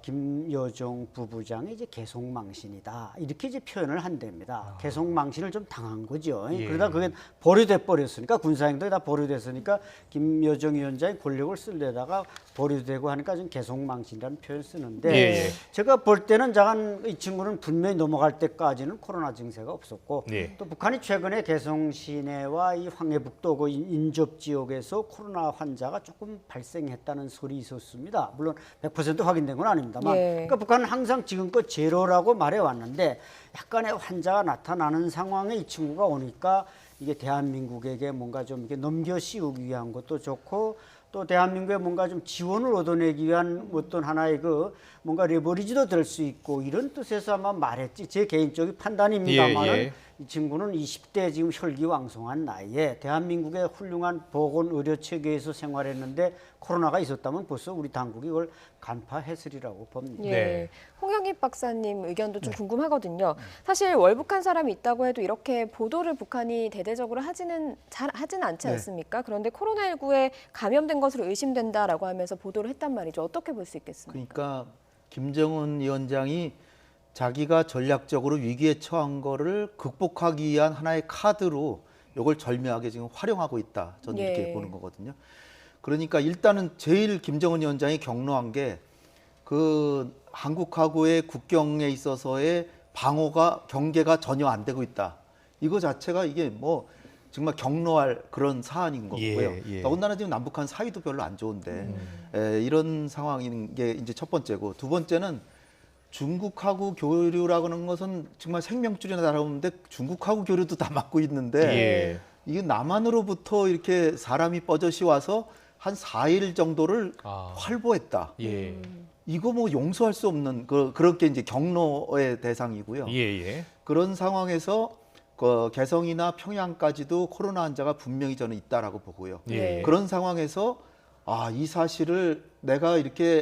김여정 부부장의 이제 개성망신이다 이렇게 이제 표현을 한답니다. 개성망신을 좀 당한 거죠. 예. 그러다 그게 보류돼 버렸으니까 군사행동이 다 보류됐으니까 김여정 위원장이 권력을 쓰려다가 보류되고 하니까 좀 개성망신이라는 표현을 쓰는데 예. 제가 볼 때는 자간 이 친구는 분명히 넘어갈 때까지는 코로나 증세가 없었고 예. 또 북한이 최근에 개성 시내와 이 황해북도 그 인접 지역에서 코로나 환자가 조금 발생했다는 설이 있었습니다. 물론 100% 확인된 건 아닙니다만 예. 그러니까 북한은 항상 지금껏 제로라고 말해왔는데 약간의 환자가 나타나는 상황에 이 친구가 오니까 이게 대한민국에게 뭔가 좀 이렇게 넘겨 씌우기 위한 것도 좋고 또 대한민국에 뭔가 좀 지원을 얻어내기 위한 어떤 하나의 그 뭔가 레버리지도 될 수 있고 이런 뜻에서 아마 말했지 제 개인적인 판단입니다만은 예, 예. 이 친구는 20대 지금 혈기왕성한 나이에 대한민국의 훌륭한 보건 의료 체계에서 생활했는데 코로나가 있었다면 벌써 우리 당국이 이걸 간파했으리라고 봅니다. 예. 네. 홍영익 박사님 의견도 좀 궁금하거든요. 사실 월북한 사람이 있다고 해도 이렇게 보도를 북한이 대대적으로 하지는 않지 네. 않습니까? 그런데 코로나19에 감염된 것으로 의심된다라고 하면서 보도를 했단 말이죠. 어떻게 볼 수 있겠습니까? 그러니까 김정은 위원장이 자기가 전략적으로 위기에 처한 거를 극복하기 위한 하나의 카드로 이걸 절묘하게 지금 활용하고 있다. 저는 이렇게 예. 보는 거거든요. 그러니까 일단은 제일 김정은 위원장이 경로한 게 그 한국하고의 국경에 있어서의 경계가 전혀 안 되고 있다. 이거 자체가 이게 뭐 정말 경로할 그런 사안인 거고요. 예. 더군다나 지금 남북한 사이도 별로 안 좋은데 이런 상황인 게 이제 첫 번째고 두 번째는 중국하고 교류라고 하는 것은 정말 생명줄이나 다름없는데 중국하고 교류도 다 막고 있는데 예. 이게 남한으로부터 이렇게 사람이 뻗어시 와서 한 4일 정도를 활보했다. 예. 이거 뭐 용서할 수 없는 그렇게 이제 경로의 대상이고요. 예. 그런 상황에서 그 개성이나 평양까지도 코로나 환자가 분명히 저는 있다라고 보고요. 예. 그런 상황에서 이 사실을 내가 이렇게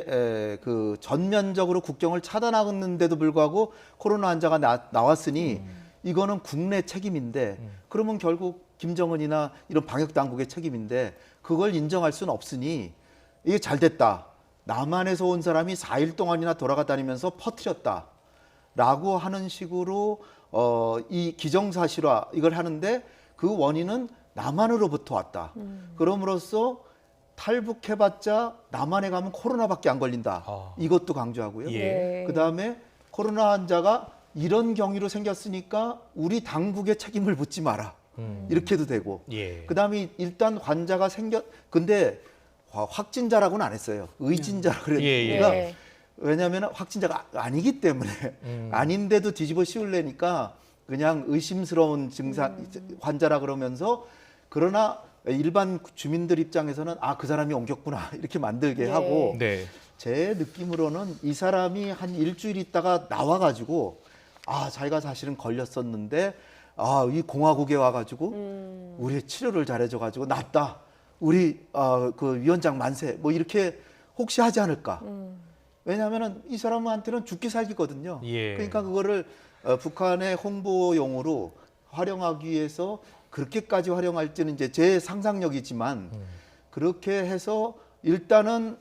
그 전면적으로 국경을 차단하는데도 불구하고 코로나 환자가 나왔으니 이거는 국내 책임인데 그러면 결국 김정은이나 이런 방역 당국의 책임인데 그걸 인정할 수는 없으니 이게 잘 됐다. 남한에서 온 사람이 4일 동안이나 돌아다니면서 퍼뜨렸다라고 하는 식으로 이 기정사실화 이걸 하는데 그 원인은 남한으로부터 왔다. 그럼으로써 탈북해봤자 남한에 가면 코로나밖에 안 걸린다. 이것도 강조하고요. 예. 그다음에 코로나 환자가 이런 경위로 생겼으니까 우리 당국의 책임을 묻지 마라. 이렇게도 되고. 예. 그다음에 일단 환자가 근데 확진자라고는 안 했어요. 의진자라고 그랬으니까 예. 왜냐하면 확진자가 아니기 때문에 아닌데도 뒤집어 씌우려니까 그냥 의심스러운 증상 환자라 그러면서 그러나 일반 주민들 입장에서는 그 사람이 옮겼구나 이렇게 만들게 예. 하고 네. 제 느낌으로는 이 사람이 한 일주일 있다가 나와가지고 자기가 사실은 걸렸었는데 이 공화국에 와가지고 우리 치료를 잘해줘가지고 낫다. 우리 그 위원장 만세 뭐 이렇게 혹시 하지 않을까? 왜냐하면은 이 사람한테는 죽기 살기거든요. 예. 그러니까 그거를 북한의 홍보용으로 활용하기 위해서 그렇게까지 활용할지는 이제 제 상상력이지만 그렇게 해서 일단은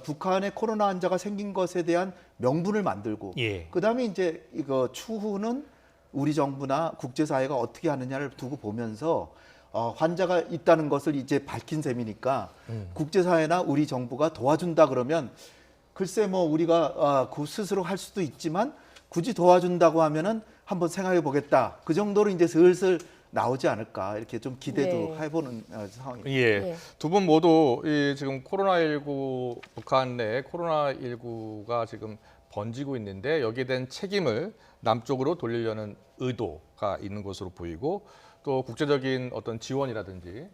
북한의 코로나 환자가 생긴 것에 대한 명분을 만들고 예. 그다음에 이제 이거 추후는 우리 정부나 국제사회가 어떻게 하느냐를 두고 보면서 환자가 있다는 것을 이제 밝힌 셈이니까 국제사회나 우리 정부가 도와준다 그러면 글쎄 뭐 우리가 그 스스로 할 수도 있지만 굳이 도와준다고 하면은 한번 생각해 보겠다. 그 정도로 이제 슬슬 나오지 않을까 이렇게 좀 기대도 네. 해보는 상황입니다. 예. 두 분 모두 지금 코로나19 북한 내 코로나19가 지금 번지고 있는데 여기에 대한 책임을 남쪽으로 돌리려는 의도가 있는 것으로 보이고 또 국제적인 어떤 지원이라든지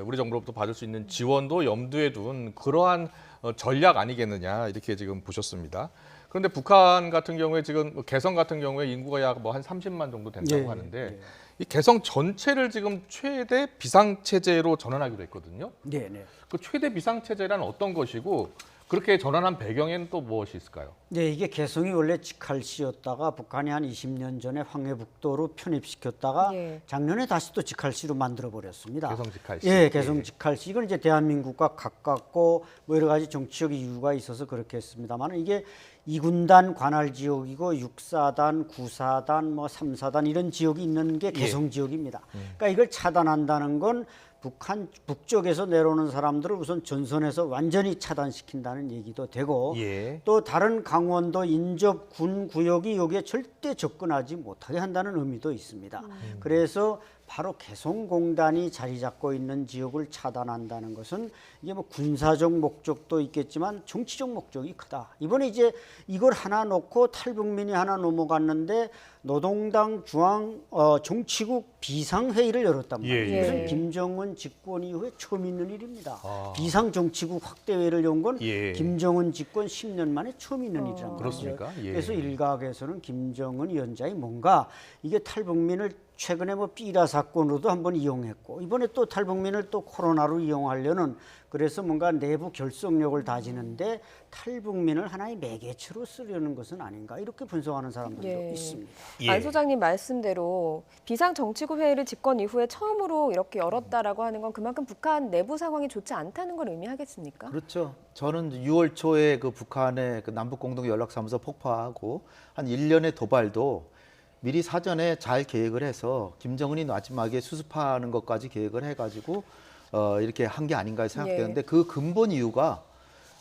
우리 정부로부터 받을 수 있는 지원도 염두에 둔 그러한 전략 아니겠느냐 이렇게 지금 보셨습니다. 그런데 북한 같은 경우에 지금 개성 같은 경우에 인구가 약 뭐 한 30만 정도 된다고 하는데 이 개성 전체를 지금 최대 비상체제로 전환하기로 했거든요. 네, 네. 그 최대 비상체제란 어떤 것이고 그렇게 전환한 배경에는 또 무엇이 있을까요? 네, 이게 개성이 원래 직할시였다가 북한이 한 20년 전에 황해북도로 편입시켰다가 작년에 다시 또 직할시로 만들어 버렸습니다. 개성 직할시. 예, 개성 직할시. 이건 이제 대한민국과 가깝고 뭐 여러 가지 정치적 이유가 있어서 그렇게 했습니다만 이게 2군단 관할 지역이고 6사단, 9사단, 뭐 3사단 이런 지역이 있는 게 개성 지역입니다. 그러니까 이걸 차단한다는 건 북한 북쪽에서 내려오는 사람들을 우선 전선에서 완전히 차단시킨다는 얘기도 되고 또 다른 강원도 인접 군 구역이 여기에 절대 접근하지 못하게 한다는 의미도 있습니다. 그래서 바로 개성공단이 자리 잡고 있는 지역을 차단한다는 것은 이게 뭐 군사적 목적도 있겠지만 정치적 목적이 크다. 이번에 이제 이걸 하나 놓고 탈북민이 하나 넘어갔는데 노동당 중앙 정치국 비상회의를 열었단 말이에요. 이것은 김정은 집권 이후에 처음 있는 일입니다. 비상정치국 확대회의를 연 건 김정은 집권 10년 만에 처음 있는 일이란 말이죠. 그래서 일각에서는 김정은 위원장이 뭔가 이게 탈북민을 최근에 뭐 삐라 사건으로도 한번 이용했고 이번에 또 탈북민을 또 코로나로 이용하려는 그래서 뭔가 내부 결속력을 다지는데 탈북민을 하나의 매개체로 쓰려는 것은 아닌가 이렇게 분석하는 사람들도 있습니다. 안 소장님 말씀대로 비상정치국 회의를 집권 이후에 처음으로 이렇게 열었다라고 하는 건 그만큼 북한 내부 상황이 좋지 않다는 걸 의미하겠습니까? 그렇죠. 저는 6월 초에 그 북한의 그 남북공동연락사무소 폭파하고 한 1년의 도발도 미리 사전에 잘 계획을 해서 김정은이 마지막에 수습하는 것까지 계획을 해가지고 이렇게 한 게 아닌가 생각되는데 그 근본 이유가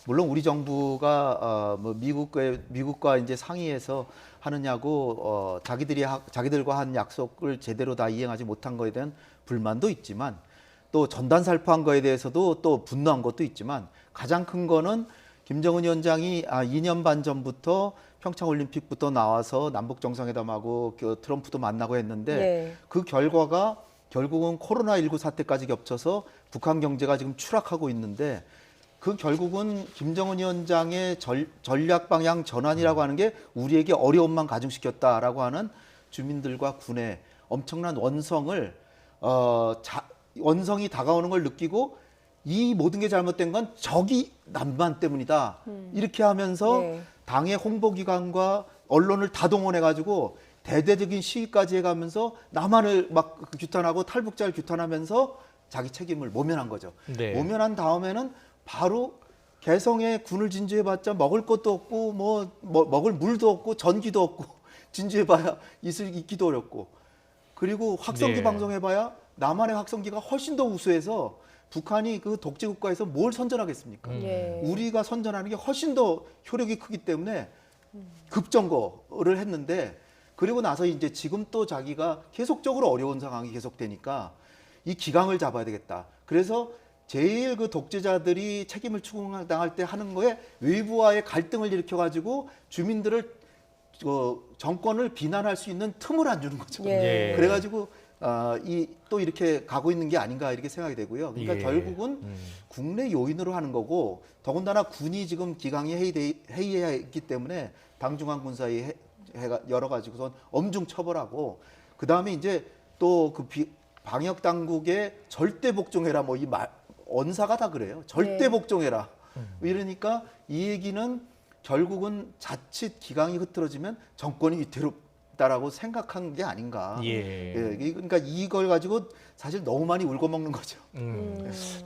물론 우리 정부가 뭐 미국과 이제 상의해서 하느냐고 자기들과 한 약속을 제대로 다 이행하지 못한 거에 대한 불만도 있지만 또 전단 살포한 거에 대해서도 또 분노한 것도 있지만 가장 큰 거는 김정은 위원장이 2년 반 전부터 평창올림픽부터 나와서 남북정상회담하고 트럼프도 만나고 했는데 그 결과가 결국은 코로나19 사태까지 겹쳐서 북한 경제가 지금 추락하고 있는데 그 결국은 김정은 위원장의 전략 방향 전환이라고 하는 게 우리에게 어려움만 가중시켰다라고 하는 주민들과 군의 엄청난 원성이 다가오는 걸 느끼고 이 모든 게 잘못된 건 저기 남만 때문이다. 이렇게 하면서 당의 홍보기관과 언론을 다 동원해가지고 대대적인 시위까지 해가면서 남한을 막 규탄하고 탈북자를 규탄하면서 자기 책임을 모면한 거죠. 모면한 다음에는 바로 개성에 군을 진주해봤자 먹을 것도 없고 뭐 먹을 물도 없고 전기도 없고 진주해봐야 있기도 어렵고 그리고 확성기 방송해봐야 남한의 확성기가 훨씬 더 우수해서 북한이 그 독재 국가에서 뭘 선전하겠습니까? 우리가 선전하는 게 훨씬 더 효력이 크기 때문에 급정거를 했는데 그리고 나서 이제 지금 또 자기가 계속적으로 어려운 상황이 계속되니까 이 기강을 잡아야 되겠다. 그래서 제일 그 독재자들이 책임을 추궁당할 때 하는 거에 외부와의 갈등을 일으켜가지고 주민들을 정권을 비난할 수 있는 틈을 안 주는 거죠. 그래가지고 또 이렇게 가고 있는 게 아닌가 이렇게 생각이 되고요. 그러니까 결국은 국내 요인으로 하는 거고 더군다나 군이 지금 기강이 회의해야 있기 때문에 당중앙군사위 여러 가지고선 엄중 처벌하고 그 다음에 이제 또 그 방역 당국에 절대 복종해라 뭐 이 언사가 다 그래요. 절대 복종해라. 이러니까 이 얘기는 결국은 자칫 기강이 흐트러지면 정권이 위태롭다라고 생각한 게 아닌가. 그러니까 이걸 가지고 사실 너무 많이 울고 먹는 거죠.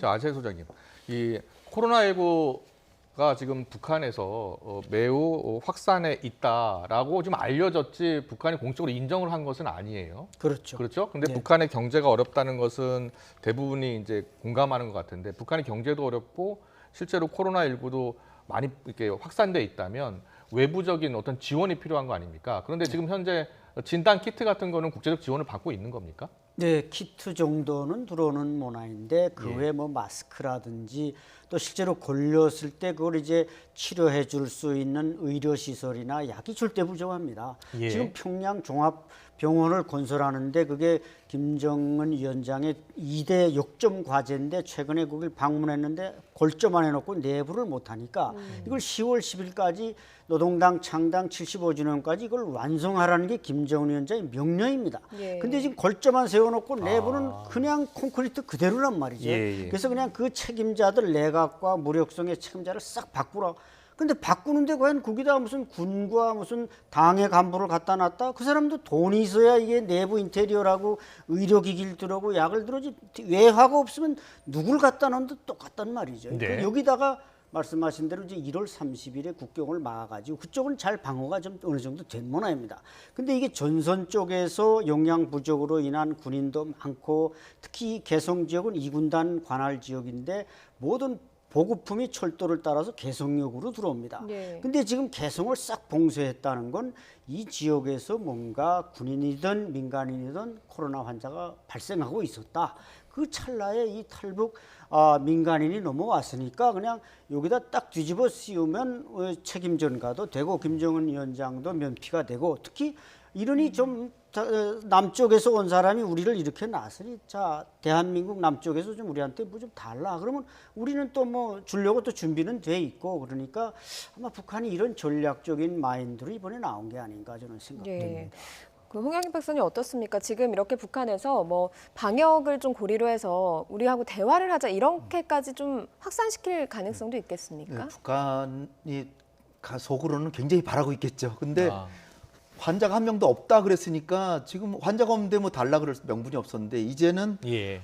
자, 안철 소장님, 이 코로나19가 지금 북한에서 매우 확산해 있다라고 지금 알려졌지 북한이 공식적으로 인정을 한 것은 아니에요. 그렇죠. 그렇죠. 근데 북한의 경제가 어렵다는 것은 대부분이 이제 공감하는 것 같은데 북한의 경제도 어렵고 실제로 코로나19도 많이 이렇게 확산돼 있다면 외부적인 어떤 지원이 필요한 거 아닙니까? 그런데 지금 현재 진단 키트 같은 거는 국제적 지원을 받고 있는 겁니까? 네, 키트 정도는 들어오는 문화인데 그 예. 외에 뭐 마스크라든지 또 실제로 걸렸을 때 그걸 이제 치료해 줄 수 있는 의료 시설이나 약이 절대 부족합니다. 예. 지금 평양 종합병원을 건설하는데 그게 김정은 위원장의 2대 역점 과제인데 최근에 거길 방문했는데 골조만 해놓고 내부를 못하니까 이걸 10월 10일까지 노동당 창당 75주년까지 이걸 완성하라는 게 김정은 위원장의 명령입니다. 예. 근데 지금 골조만 세워놓고 내부는 그냥 콘크리트 그대로란 말이죠. 예, 예. 그래서 그냥 그 책임자들 내각과 무력성의 책임자를 싹 바꾸라. 근데 바꾸는데 과연 거기다 무슨 군과 무슨 당의 간부를 갖다 놨다? 그 사람도 돈이 있어야 이게 내부 인테리어라고 의료기기를 들어오고 약을 들어오지. 외화가 없으면 누굴 갖다 놓는도 똑같단 말이죠. 네. 그러니까 여기다가 말씀하신 대로 이제 1월 30일에 국경을 막아가지고 그쪽은 잘 방어가 좀 어느 정도 된 모양입니다. 근데 이게 전선 쪽에서 영양 부족으로 인한 군인도 많고 특히 개성 지역은 2군단 관할 지역인데 모든 보급품이 철도를 따라서 개성역으로 들어옵니다. 네. 근데 지금 개성을 싹 봉쇄했다는 건 이 지역에서 뭔가 군인이든 민간인이든 코로나 환자가 발생하고 있었다. 그 찰나에 이 탈북 민간인이 넘어왔으니까 그냥 여기다 딱 뒤집어 씌우면 책임 전가도 되고 김정은 위원장도 면피가 되고 특히 이러니 좀 남쪽에서 온 사람이 우리를 이렇게 나서니 자 대한민국 남쪽에서 좀 우리한테 뭐 좀 달라 그러면 우리는 또 뭐 주려고 또 준비는 돼 있고 그러니까 아마 북한이 이런 전략적인 마인드로 이번에 나온 게 아닌가 저는 생각됩니다. 예. 그 홍영인 박사님 어떻습니까? 지금 이렇게 북한에서 뭐 방역을 좀 고리로 해서 우리하고 대화를 하자 이렇게까지 좀 확산시킬 가능성도 있겠습니까? 네, 북한이 속으로는 굉장히 바라고 있겠죠. 근데 환자가 한 명도 없다 그랬으니까 지금 환자가 없는데 뭐 달라 그럴 명분이 없었는데 이제는 예.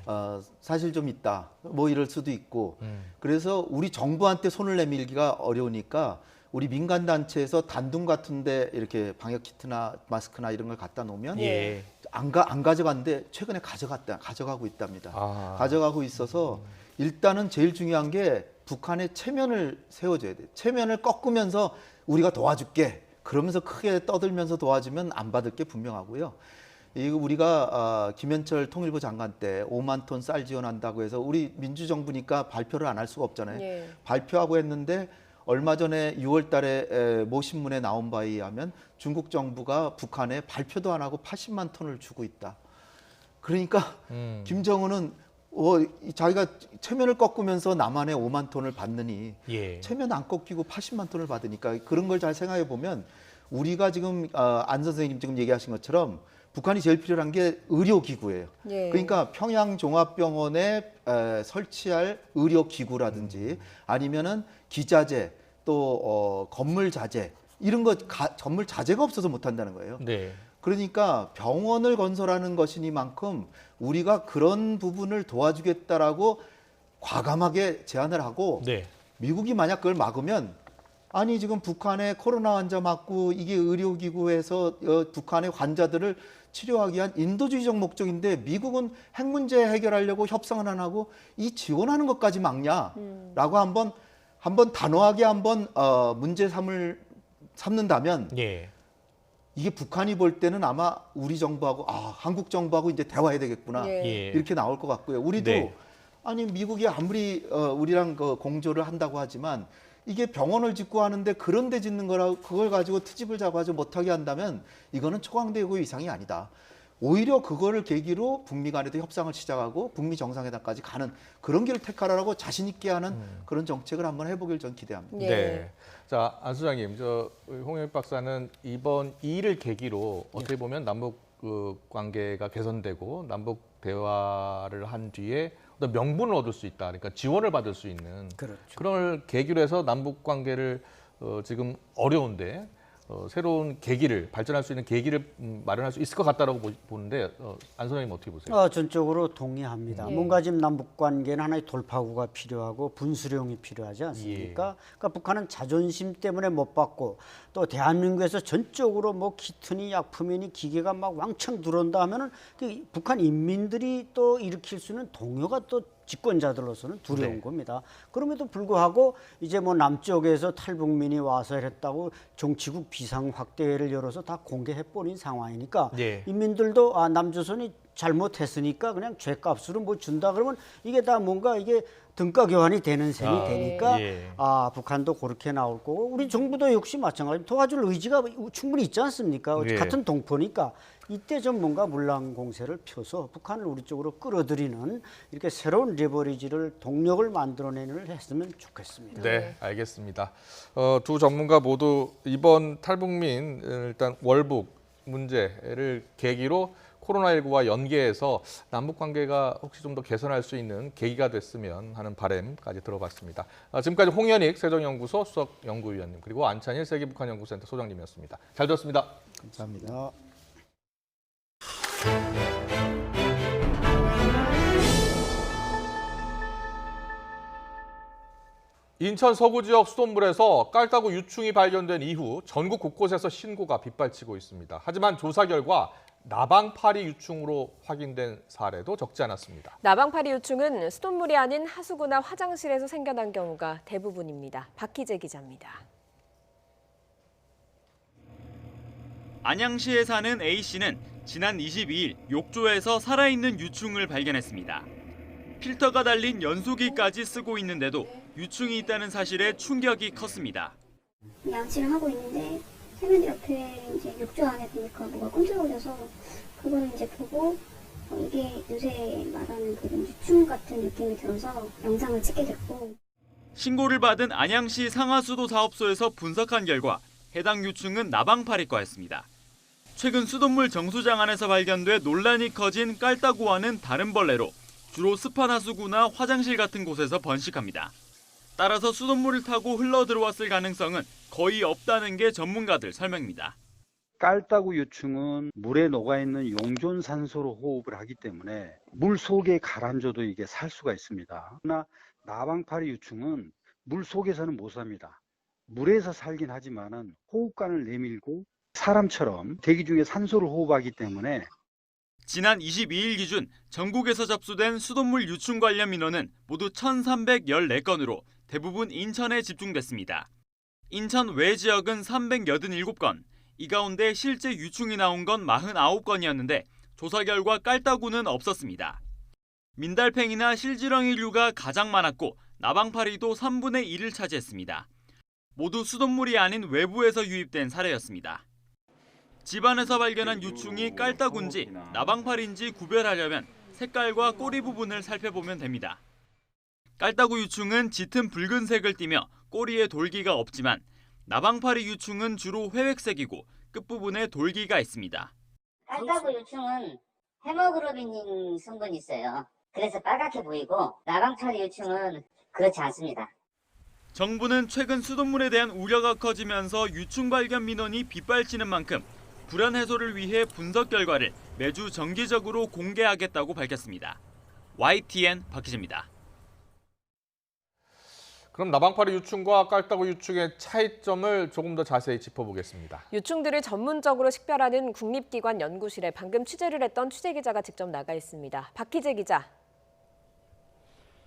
사실 좀 있다 뭐 이럴 수도 있고 그래서 우리 정부한테 손을 내밀기가 어려우니까 우리 민간 단체에서 단둥 같은데 이렇게 방역 키트나 마스크나 이런 걸 갖다 놓으면 예. 안 가져갔는데 최근에 가져가고 있답니다. 가져가고 있어서 일단은 제일 중요한 게 북한의 체면을 세워줘야 돼. 체면을 꺾으면서 우리가 도와줄게. 그러면서 크게 떠들면서 도와주면 안 받을 게 분명하고요. 이거 우리가 김현철 통일부 장관 때 5만 톤 쌀 지원한다고 해서 우리 민주정부니까 발표를 안 할 수가 없잖아요. 예. 발표하고 했는데 얼마 전에 6월 달에 모 신문에 나온 바에 의하면 중국 정부가 북한에 발표도 안 하고 80만 톤을 주고 있다. 그러니까 김정은은 자기가 체면을 꺾으면서 남한에 5만 톤을 받느니 예. 체면 안 꺾이고 80만 톤을 받으니까 그런 걸 잘 생각해 보면 우리가 지금 안 선생님 지금 얘기하신 것처럼 북한이 제일 필요한 게 의료기구예요. 예. 그러니까 평양종합병원에 설치할 의료기구라든지 아니면은 기자재 또 건물 자재 이런 거 건물 자재가 없어서 못한다는 거예요. 네. 그러니까 병원을 건설하는 것이니만큼 우리가 그런 부분을 도와주겠다라고 과감하게 제안을 하고 네. 미국이 만약 그걸 막으면 아니 지금 북한에 코로나 환자 맞고 이게 의료기구에서 북한의 환자들을 치료하기 위한 인도주의적 목적인데 미국은 핵 문제 해결하려고 협상을 안 하고 이 지원하는 것까지 막냐라고 한번 단호하게 한번 문제 삼는다면 예. 이게 북한이 볼 때는 아마 우리 정부하고 한국 정부하고 이제 대화해야 되겠구나 예. 이렇게 나올 것 같고요. 우리도 네. 아니 미국이 아무리 우리랑 공조를 한다고 하지만 이게 병원을 짓고 하는데 그런 데 짓는 거라고 그걸 가지고 트집을 잡아서 못하게 한다면 이거는 초강대국 이상이 아니다. 오히려 그거를 계기로 북미 간에도 협상을 시작하고 북미 정상회담까지 가는 그런 길을 택하라고 자신 있게 하는 그런 정책을 한번 해보길 전 기대합니다. 예. 네. 자, 안 소장님, 홍영인 박사는 이번 이 일을 계기로 어떻게 보면 남북 관계가 개선되고 남북 대화를 한 뒤에 어떤 명분을 얻을 수 있다. 그러니까 지원을 받을 수 있는 그렇죠. 그런 계기로 해서 남북 관계를 지금 어려운데 새로운 계기를 발전할 수 있는 계기를 마련할 수 있을 것 같다라고 보는데 안 소장님 어떻게 보세요? 전적으로 동의합니다. 예. 뭔가 지금 남북 관계는 하나의 돌파구가 필요하고 분수령이 필요하지 않습니까? 그러니까 북한은 자존심 때문에 못 받고 또 대한민국에서 전적으로 뭐 키트니 약품이니 기계가 막 왕창 들어온다 하면은 북한 인민들이 또 일으킬 수 있는 동요가 또 집권자들로서는 두려운 네. 겁니다. 그럼에도 불구하고 이제 뭐 남쪽에서 탈북민이 와서 했다고 정치국 비상 확대를 열어서 다 공개해버린 상황이니까 네. 인민들도 남조선이 잘못했으니까 그냥 죗값으로 뭐 준다 그러면 이게 다 뭔가 이게 등가 교환이 되는 셈이 되니까 예. 북한도 그렇게 나올 거고 우리 정부도 역시 마찬가지로 도와줄 의지가 충분히 있지 않습니까? 예. 같은 동포니까 이때 좀 뭔가 물랑 공세를 펴서 북한을 우리 쪽으로 끌어들이는 이렇게 새로운 레버리지를 동력을 만들어내는 했으면 좋겠습니다. 네, 알겠습니다. 두 전문가 모두 이번 탈북민 일단 월북 문제를 계기로 코로나19와 연계해서 남북 관계가 혹시 좀 더 개선할 수 있는 계기가 됐으면 하는 바람까지 들어봤습니다. 지금까지 홍현익 세종연구소 수석 연구위원님 그리고 안찬일 세계북한연구센터 소장님이었습니다. 잘 들었습니다. 감사합니다. 인천 서구 지역 수돗물에서 깔따구 유충이 발견된 이후 전국 곳곳에서 신고가 빗발치고 있습니다. 하지만 조사 결과 나방파리 유충으로 확인된 사례도 적지 않았습니다. 나방파리 유충은 수돗물이 아닌 하수구나 화장실에서 생겨난 경우가 대부분입니다. 박희재 기자입니다. 안양시에 사는 A씨는 지난 22일 욕조에서 살아있는 유충을 발견했습니다. 필터가 달린 연소기까지 쓰고 있는데도 유충이 있다는 사실에 충격이 컸습니다. 양치를 하고 있는데 세면대 옆에 이제 욕조 안에 보니까 뭐가 꿈틀거려서 그거를 이제 보고 이게 요새 말하는 그런 유충 같은 느낌이 들어서 영상을 찍게 됐고. 신고를 받은 안양시 상하수도 사업소에서 분석한 결과 해당 유충은 나방파리과였습니다. 최근 수돗물 정수장 안에서 발견돼 논란이 커진 깔따구와는 다른 벌레로 주로 습한 하수구나 화장실 같은 곳에서 번식합니다. 따라서 수돗물을 타고 흘러 들어왔을 가능성은 거의 없다는 게 전문가들 설명입니다. 깔따구 유충은 물에 녹아있는 용존산소로 호흡을 하기 때문에 물 속에 가라앉아도 이게 살 수가 있습니다. 그러나 나방파리 유충은 물 속에서는 못 삽니다. 물에서 살긴 하지만은 호흡관을 내밀고 사람처럼 대기 중에 산소를 호흡하기 때문에 지난 22일 기준 전국에서 접수된 수돗물 유충 관련 민원은 모두 1,314건으로 대부분 인천에 집중됐습니다. 인천 외 지역은 387건, 이 가운데 실제 유충이 나온 건 49건이었는데 조사 결과 깔따구는 없었습니다. 민달팽이나 실지렁이류가 가장 많았고 나방파리도 3분의 1을 차지했습니다. 모두 수돗물이 아닌 외부에서 유입된 사례였습니다. 집안에서 발견한 유충이 깔따구인지 나방파리인지 구별하려면 색깔과 꼬리 부분을 살펴보면 됩니다. 깔따구 유충은 짙은 붉은색을 띠며 꼬리에 돌기가 없지만 나방파리 유충은 주로 회색색이고 끝부분에 돌기가 있습니다. 깔따구 유충은 헤모글로빈 성분이 있어요. 그래서 빨갛게 보이고 나방파리 유충은 그렇지 않습니다. 정부는 최근 수돗물에 대한 우려가 커지면서 유충 발견 민원이 빗발치는 만큼 불안 해소를 위해 분석 결과를 매주 정기적으로 공개하겠다고 밝혔습니다. YTN 박희재입니다. 그럼 나방파리 유충과 깔따구 유충의 차이점을 조금 더 자세히 짚어보겠습니다. 유충들을 전문적으로 식별하는 국립기관 연구실에 방금 취재를 했던 취재기자가 직접 나가 있습니다. 박희재 기자.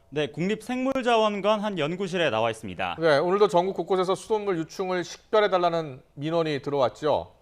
네, 국립생물자원관 한 연구실에 나와 있습니다. 네, 오늘도 전국 곳곳에서 수돗물 유충을 식별해달라는 민원이 들어왔죠.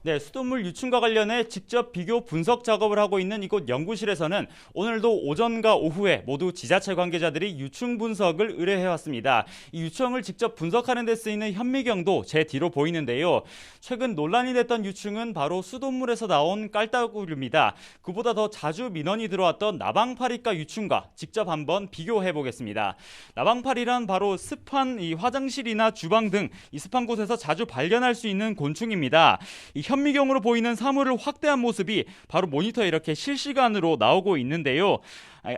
네, 수돗물 유충과 관련해 직접 비교 분석 작업을 하고 있는 이곳 연구실에서는 오늘도 오전과 오후에 모두 지자체 관계자들이 유충 분석을 의뢰해왔습니다. 이 유충을 직접 분석하는 데 쓰이는 현미경도 제 뒤로 보이는데요. 최근 논란이 됐던 유충은 바로 수돗물에서 나온 깔따구류입니다. 그보다 더 자주 민원이 들어왔던 나방파리과 유충과 직접 한번 비교해보겠습니다. 나방파리란 바로 습한 이 화장실이나 주방 등 이 습한 곳에서 자주 발견할 수 있는 곤충입니다. 이 현미경으로 보이는 사물을 확대한 모습이 바로 모니터에 이렇게 실시간으로 나오고 있는데요.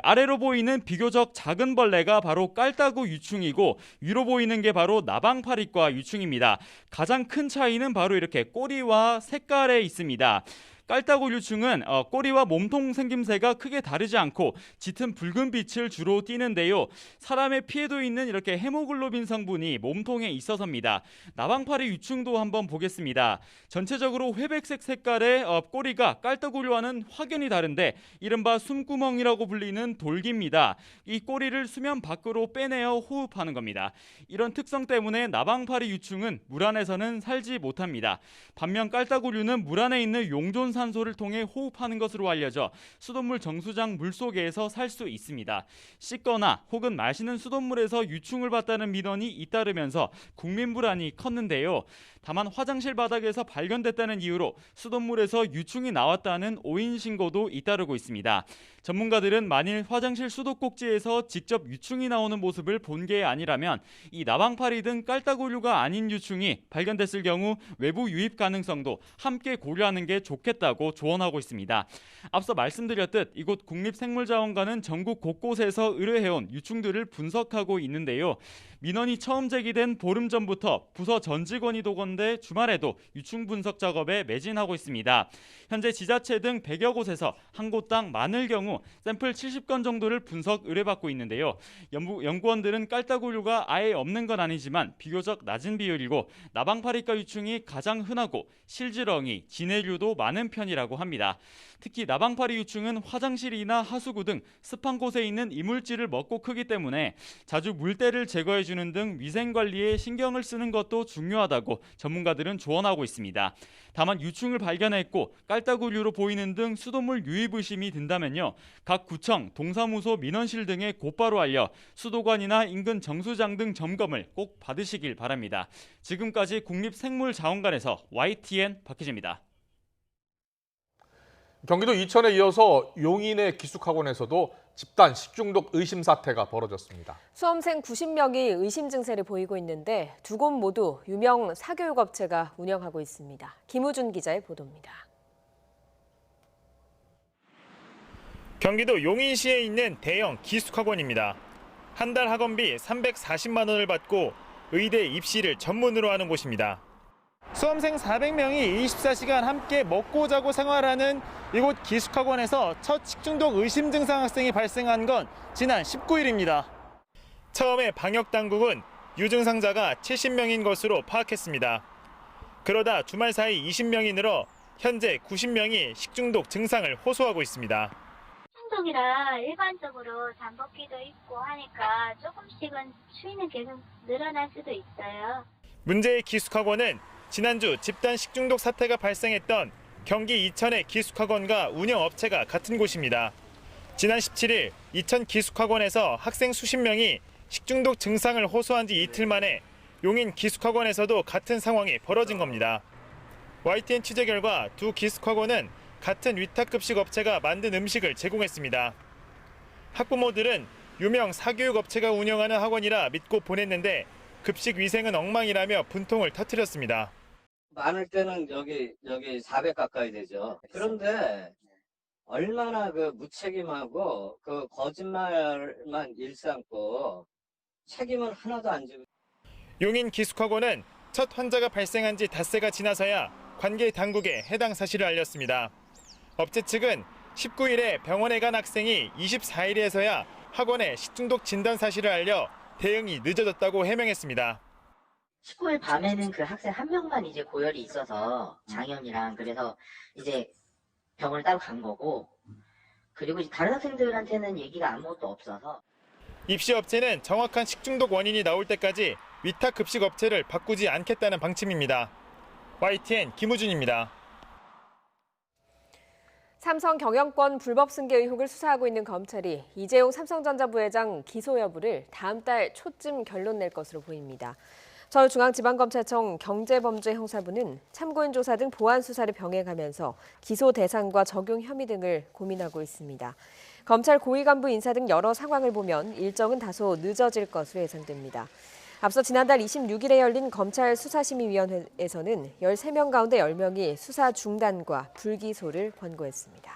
아래로 보이는 비교적 작은 벌레가 바로 깔따구 유충이고 위로 보이는 게 바로 나방파리과 유충입니다. 가장 큰 차이는 바로 이렇게 꼬리와 색깔에 있습니다. 깔따구 유충은 꼬리와 몸통 생김새가 크게 다르지 않고 짙은 붉은 빛을 주로 띠는데요. 사람의 피에도 있는 이렇게 헤모글로빈 성분이 몸통에 있어서입니다. 나방파리 유충도 한번 보겠습니다. 전체적으로 회백색 색깔의 꼬리가 깔따구류와는 확연히 다른데 이른바 숨구멍이라고 불리는 돌기입니다. 이 꼬리를 수면 밖으로 빼내어 호흡하는 겁니다. 이런 특성 때문에 나방파리 유충은 물 안에서는 살지 못합니다. 반면 깔따구류는 물 안에 있는 용존산소를 통해 호흡하는 것으로 알려져 수돗물 정수장 물속에서 살 수 있습니다. 씻거나 혹은 마시는 수돗물에서 유충을 봤다는 민원이 잇따르면서 국민 불안이 컸는데요. 다만 화장실 바닥에서 발견됐다는 이유로 수돗물에서 유충이 나왔다는 오인 신고도 잇따르고 있습니다. 전문가들은 만일 화장실 수도꼭지에서 직접 유충이 나오는 모습을 본 게 아니라면 이 나방파리 등 깔따구류가 아닌 유충이 발견됐을 경우 외부 유입 가능성도 함께 고려하는 게 좋겠다고 조언하고 있습니다. 앞서 말씀드렸듯 이곳 국립생물자원관은 전국 곳곳에서 의뢰해온 유충들을 분석하고 있는데요. 민원이 처음 제기된 보름 전부터 부서 전 직원이 도건대 주말에도 유충 분석 작업에 매진하고 있습니다. 현재 지자체 등 100여 곳에서 한 곳당 많을 경우 샘플 70건 정도를 분석 의뢰받고 있는데요. 연구원들은 깔따구류가 아예 없는 건 아니지만 비교적 낮은 비율이고 나방파리과 유충이 가장 흔하고 실지렁이, 진해류도 많은 편이라고 합니다. 특히 나방파리 유충은 화장실이나 하수구 등 습한 곳에 있는 이물질을 먹고 크기 때문에 자주 물때를 제거해주는 등 위생관리에 신경을 쓰는 것도 중요하다고 전문가들은 조언하고 있습니다. 다만 유충을 발견했고 깔따구류로 보이는 등 수돗물 유입 의심이 든다면요. 각 구청, 동사무소, 민원실 등에 곧바로 알려 수도관이나 인근 정수장 등 점검을 꼭 받으시길 바랍니다. 지금까지 국립생물자원관에서 YTN 박희재입니다. 경기도 이천에 이어서 용인의 기숙학원에서도 집단 식중독 의심 사태가 벌어졌습니다. 수험생 90명이 의심 증세를 보이고 있는데 두 곳 모두 유명 사교육업체가 운영하고 있습니다. 김우준 기자의 보도입니다. 경기도 용인시에 있는 대형 기숙학원입니다. 한 달 학원비 340만 원을 받고 의대 입시를 전문으로 하는 곳입니다. 수험생 400명이 24시간 함께 먹고 자고 생활하는 이곳 기숙학원에서 첫 식중독 의심 증상 학생이 발생한 건 지난 19일입니다. 처음에 방역당국은 유증상자가 70명인 것으로 파악했습니다. 그러다 주말 사이 20명이 늘어 현재 90명이 식중독 증상을 호소하고 있습니다. 식중독이라 일반적으로 잠복기도 있고 하니까 조금씩은 추위는 계속 늘어날 수도 있어요. 문제의 기숙학원은 지난주 집단 식중독 사태가 발생했던 경기 이천의 기숙학원과 운영업체가 같은 곳입니다. 지난 17일 이천 기숙학원에서 학생 수십 명이 식중독 증상을 호소한 지 이틀 만에 용인 기숙학원에서도 같은 상황이 벌어진 겁니다. YTN 취재 결과 두 기숙학원은 같은 위탁급식 업체가 만든 음식을 제공했습니다. 학부모들은 유명 사교육업체가 운영하는 학원이라 믿고 보냈는데 급식 위생은 엉망이라며 분통을 터뜨렸습니다. 많을 때는 여기 400 가까이 되죠. 그런데 얼마나 그 무책임하고 그 거짓말만 일삼고 책임은 하나도 안 지고. 용인 기숙학원은 첫 환자가 발생한 지 닷새가 지나서야 관계 당국에 해당 사실을 알렸습니다. 업체 측은 19일에 병원에 간 학생이 24일에서야 학원에 식중독 진단 사실을 알려 대응이 늦어졌다고 해명했습니다. 19일 밤에는 그 학생 한 명만 이제 고열이 있어서 장염이랑 그래서 이제 병원을 따로 간 거고, 그리고 다른 학생들한테는 얘기가 아무것도 없어서. 입시업체는 정확한 식중독 원인이 나올 때까지 위탁 급식 업체를 바꾸지 않겠다는 방침입니다. YTN 김우준입니다. 삼성 경영권 불법 승계 의혹을 수사하고 있는 검찰이 이재용 삼성전자 부회장 기소 여부를 다음 달 초쯤 결론 낼 것으로 보입니다. 서울중앙지방검찰청 경제범죄형사부는 참고인 조사 등 보안 수사를 병행하면서 기소 대상과 적용 혐의 등을 고민하고 있습니다. 검찰 고위 간부 인사 등 여러 상황을 보면 일정은 다소 늦어질 것으로 예상됩니다. 앞서 지난달 26일에 열린 검찰 수사심의위원회에서는 13명 가운데 10명이 수사 중단과 불기소를 권고했습니다.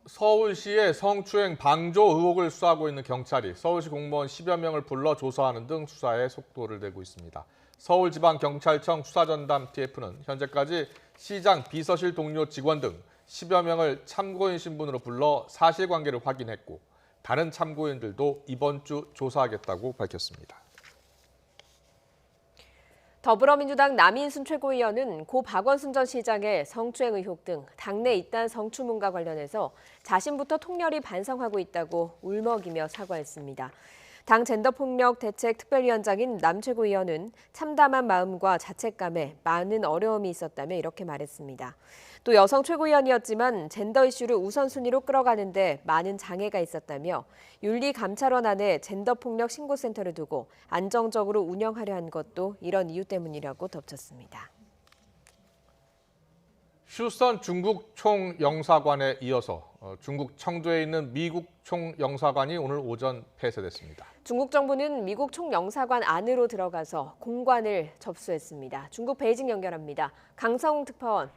서울시의 성추행 방조 의혹을 수사하고 있는 경찰이 서울시 공무원 10여 명을 불러 조사하는 등 수사에 속도를 내고 있습니다. 서울지방경찰청 수사전담 TF는 현재까지 시장 비서실 동료 직원 등 10여 명을 참고인 신분으로 불러 사실관계를 확인했고 다른 참고인들도 이번 주 조사하겠다고 밝혔습니다. 더불어민주당 남인순 최고위원은 고 박원순 전 시장의 성추행 의혹 등 당내 잇단 성추문과 관련해서 자신부터 통렬히 반성하고 있다고 울먹이며 사과했습니다. 당 젠더폭력 대책특별위원장인 남 최고위원은 참담한 마음과 자책감에 많은 어려움이 있었다며 이렇게 말했습니다. 또 여성 최고위원이었지만 젠더 이슈를 우선순위로 끌어가는데 많은 장애가 있었다며 윤리감찰원 안에 젠더폭력 신고센터를 두고 안정적으로 운영하려 한 것도 이런 이유 때문이라고 덧붙였습니다. 휴스턴 중국 총영사관에 이어서 중국 청두에 있는 미국 총영사관이 오늘 오전 폐쇄됐습니다. 중국 정부는 미국 총영사관 안으로 들어가서 공관을 접수했습니다. 중국 베이징 연결합니다. 강성웅 특파원.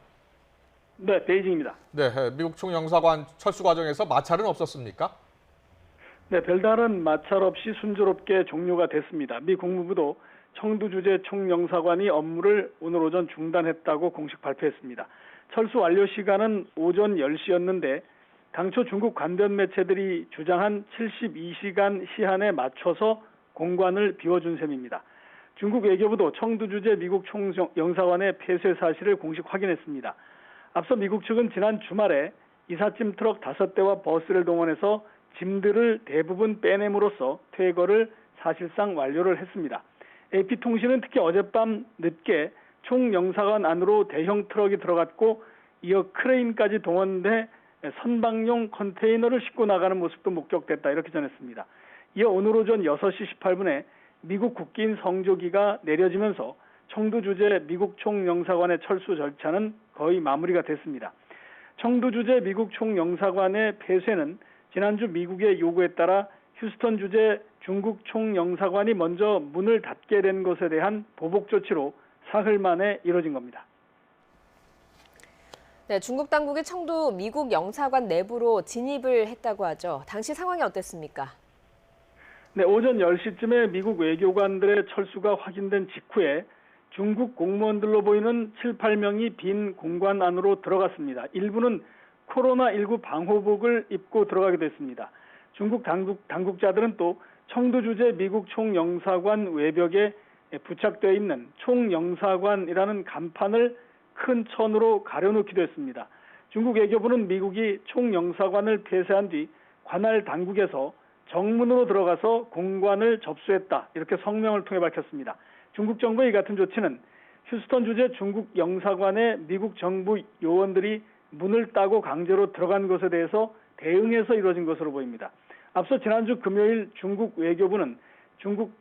네, 베이징입니다. 네, 미국 총영사관 철수 과정에서 마찰은 없었습니까? 네, 별다른 마찰 없이 순조롭게 종료가 됐습니다. 미 국무부도 청두 주재 총영사관이 업무를 오늘 오전 중단했다고 공식 발표했습니다. 철수 완료 시간은 오전 10시였는데 당초 중국 관변 매체들이 주장한 72시간 시한에 맞춰서 공관을 비워준 셈입니다. 중국 외교부도 청두 주재 미국 총영사관의 폐쇄 사실을 공식 확인했습니다. 앞서 미국 측은 지난 주말에 이삿짐 트럭 5대와 버스를 동원해서 짐들을 대부분 빼냄으로써 퇴거를 사실상 완료를 했습니다. AP통신은 특히 어젯밤 늦게 총영사관 안으로 대형 트럭이 들어갔고 이어 크레인까지 동원돼 선박용 컨테이너를 싣고 나가는 모습도 목격됐다 이렇게 전했습니다. 이어 오늘 오전 6시 18분에 미국 국기인 성조기가 내려지면서 청두 주재 미국 총영사관의 철수 절차는 거의 마무리가 됐습니다. 청두 주재 미국 총영사관의 폐쇄는 지난주 미국의 요구에 따라 휴스턴 주재 중국 총영사관이 먼저 문을 닫게 된 것에 대한 보복 조치로 사흘 만에 이뤄진 겁니다. 네, 중국 당국이 청두 미국 영사관 내부로 진입을 했다고 하죠. 당시 상황이 어땠습니까? 네, 오전 10시쯤에 미국 외교관들의 철수가 확인된 직후에 중국 공무원들로 보이는 7, 8명이 빈 공관 안으로 들어갔습니다. 일부는 코로나19 방호복을 입고 들어가기도 했습니다. 중국 당국자들은 또 청두 주재 미국 총영사관 외벽에 부착되어 있는 총영사관이라는 간판을 큰 천으로 가려놓기도 했습니다. 중국 외교부는 미국이 총영사관을 폐쇄한 뒤 관할 당국에서 정문으로 들어가서 공관을 접수했다 이렇게 성명을 통해 밝혔습니다. 중국 정부의 이 같은 조치는 휴스턴 주재 중국 영사관에 미국 정부 요원들이 문을 따고 강제로 들어간 것에 대해서 대응해서 이루어진 것으로 보입니다. 앞서 지난주 금요일 중국 외교부는 중국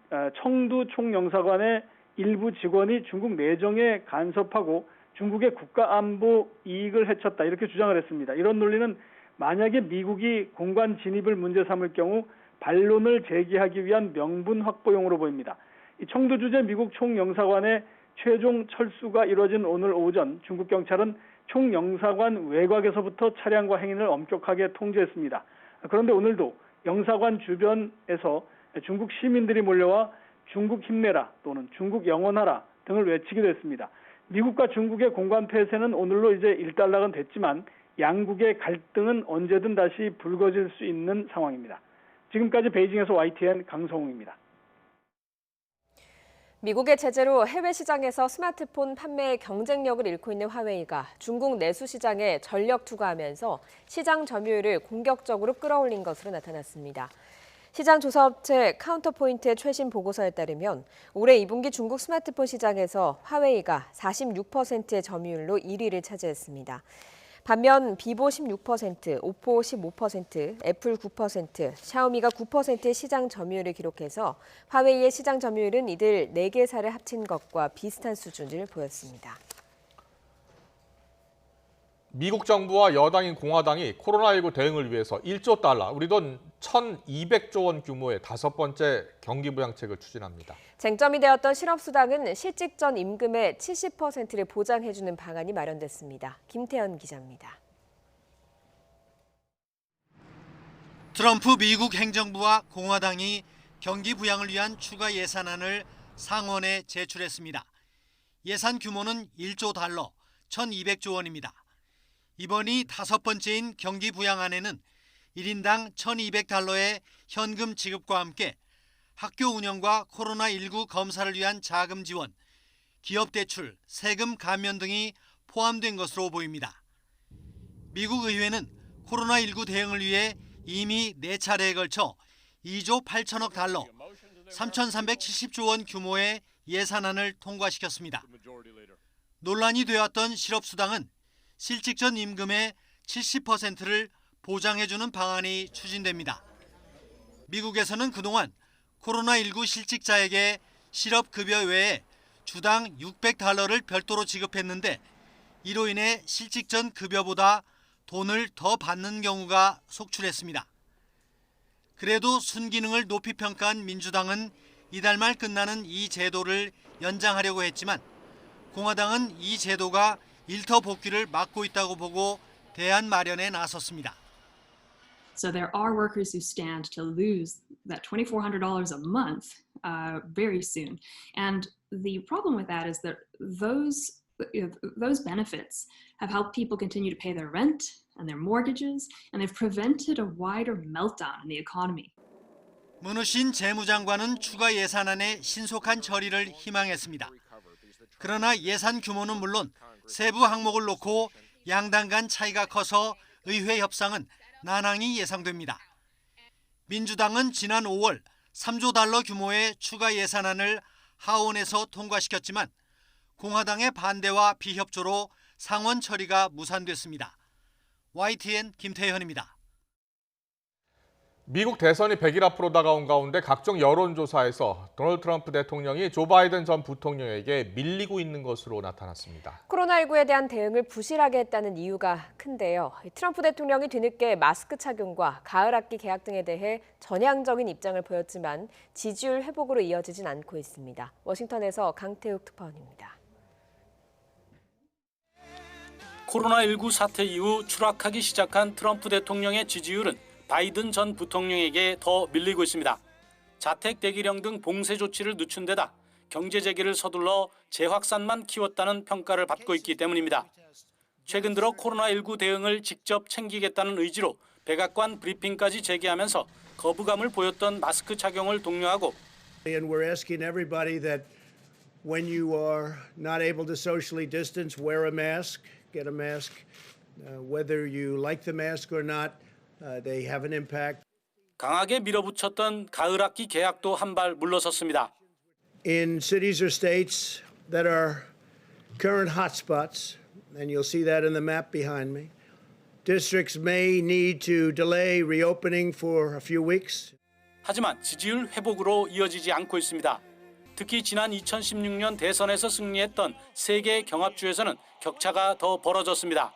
청두 총영사관의 일부 직원이 중국 내정에 간섭하고 중국의 국가안보 이익을 해쳤다 이렇게 주장을 했습니다. 이런 논리는 만약에 미국이 공관 진입을 문제 삼을 경우 반론을 제기하기 위한 명분 확보용으로 보입니다. 이 청두 주재 미국 총영사관의 최종 철수가 이뤄진 오늘 오전 중국 경찰은 총영사관 외곽에서부터 차량과 행인을 엄격하게 통제했습니다. 그런데 오늘도 영사관 주변에서 중국 시민들이 몰려와 중국 힘내라 또는 중국 영원하라 등을 외치기도 했습니다. 미국과 중국의 공관 폐쇄는 오늘로 이제 일단락은 됐지만 양국의 갈등은 언제든 다시 불거질 수 있는 상황입니다. 지금까지 베이징에서 YTN 강성웅입니다. 미국의 제재로 해외 시장에서 스마트폰 판매의 경쟁력을 잃고 있는 화웨이가 중국 내수 시장에 전력 투과하면서 시장 점유율을 공격적으로 끌어올린 것으로 나타났습니다. 시장 조사업체 카운터포인트의 최신 보고서에 따르면 올해 2분기 중국 스마트폰 시장에서 화웨이가 46%의 점유율로 1위를 차지했습니다. 반면 비보 16%, 오포 15%, 애플 9%, 샤오미가 9%의 시장 점유율을 기록해서 화웨이의 시장 점유율은 이들 4개사를 합친 것과 비슷한 수준을 보였습니다. 미국 정부와 여당인 공화당이 코로나19 대응을 위해서 1조 달러, 우리 돈 1,200조 원 규모의 5번째 경기부양책을 추진합니다. 쟁점이 되었던 실업수당은 실직 전 임금의 70%를 보장해주는 방안이 마련됐습니다. 김태현 기자입니다. 트럼프 미국 행정부와 공화당이 경기 부양을 위한 추가 예산안을 상원에 제출했습니다. 예산 규모는 1조 달러, 1,200조 원입니다. 이번이 5번째인 경기 부양안에는 1인당 1,200달러의 현금 지급과 함께 학교 운영과 코로나19 검사를 위한 자금 지원, 기업 대출, 세금 감면 등이 포함된 것으로 보입니다. 미국 의회는 코로나19 대응을 위해 이미 4차례에 걸쳐 2조 8천억 달러, 3,370조 원 규모의 예산안을 통과시켰습니다. 논란이 되었던 실업수당은 실직전 임금의 70%를 보장해주는 방안이 추진됩니다. 미국에서는 그동안 코로나19 실직자에게 실업급여 외에 주당 600달러를 별도로 지급했는데 이로 인해 실직전 급여보다 돈을 더 받는 경우가 속출했습니다. 그래도 순기능을 높이 평가한 민주당은 이달 말 끝나는 이 제도를 연장하려고 했지만 공화당은 이 제도가 일터 복귀를 막고 있다고 보고 대안 마련에 나섰습니다. So there are workers who stand to lose that $2,400 a month very soon. And the problem with that is that those benefits have helped people continue to pay their rent and their mortgages, and they've prevented a wider meltdown in the economy. 문우신 재무장관은 추가 예산안의 신속한 처리를 희망했습니다. 그러나 예산 규모는 물론 세부 항목을 놓고 양당 간 차이가 커서 의회 협상은 난항이 예상됩니다. 민주당은 지난 5월 3조 달러 규모의 추가 예산안을 하원에서 통과시켰지만 공화당의 반대와 비협조로 상원 처리가 무산됐습니다. YTN 김태현입니다. 미국 대선이 100일 앞으로 다가온 가운데 각종 여론조사에서 도널드 트럼프 대통령이 조 바이든 전 부통령에게 밀리고 있는 것으로 나타났습니다. 코로나19에 대한 대응을 부실하게 했다는 이유가 큰데요. 트럼프 대통령이 뒤늦게 마스크 착용과 가을 학기 개학 등에 대해 전향적인 입장을 보였지만 지지율 회복으로 이어지진 않고 있습니다. 워싱턴에서 강태욱 특파원입니다. 코로나19 사태 이후 추락하기 시작한 트럼프 대통령의 지지율은 바이든 전 부통령에게 더 밀리고 있습니다. 자택 대기령 등 봉쇄 조치를 늦춘 데다 경제 재개를 서둘러 재확산만 키웠다는 평가를 받고 있기 때문입니다. 최근 들어 코로나19 대응을 직접 챙기겠다는 의지로 백악관 브리핑까지 재개하면서 거부감을 보였던 마스크 착용을 독려하고 And we're asking everybody that when you are not able to socially distance, wear a mask, get a mask. Whether you like the mask or not, they have an impact. 강하게 밀어붙였던 가을 학기 개학도 한 발 물러섰습니다. In cities or states that are current hotspots, and you'll see that in the map behind me, districts may need to delay reopening for a few weeks. 하지만 지지율 회복으로 이어지지 않고 있습니다. 특히 지난 2016년 대선에서 승리했던 세 개 경합주에서는 격차가 더 벌어졌습니다.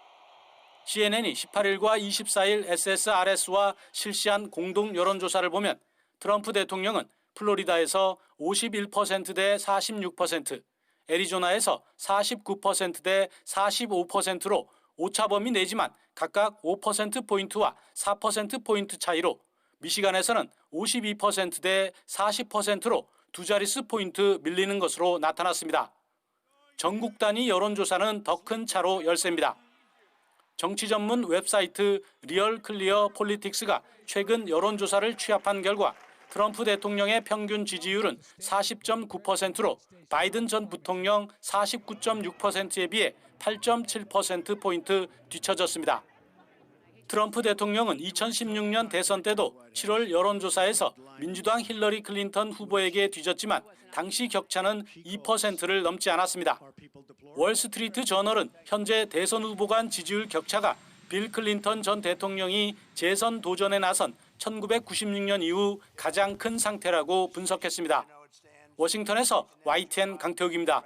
CNN이 18일과 24일 SSRS와 실시한 공동 여론조사를 보면 트럼프 대통령은 플로리다에서 51%대 46%, 애리조나에서 49%대 45%로 오차범위 내지만 각각 5%포인트와 4%포인트 차이로 미시간에서는 52%대 40%로 두 자릿수 포인트 밀리는 것으로 나타났습니다. 전국 단위 여론조사는 더 큰 차로 열세입니다. 정치 전문 웹사이트 리얼 클리어 폴리틱스가 최근 여론조사를 취합한 결과 트럼프 대통령의 평균 지지율은 40.9%로 바이든 전 부통령 49.6%에 비해 8.7%포인트 뒤처졌습니다. 트럼프 대통령은 2016년 대선 때도 7월 여론조사에서 민주당 힐러리 클린턴 후보에게 뒤졌지만 당시 격차는 2%를 넘지 않았습니다. 월스트리트 저널은 현재 대선 후보 간 지지율 격차가 빌 클린턴 전 대통령이 재선 도전에 나선 1996년 이후 가장 큰 상태라고 분석했습니다. 워싱턴에서 YTN 강태욱입니다.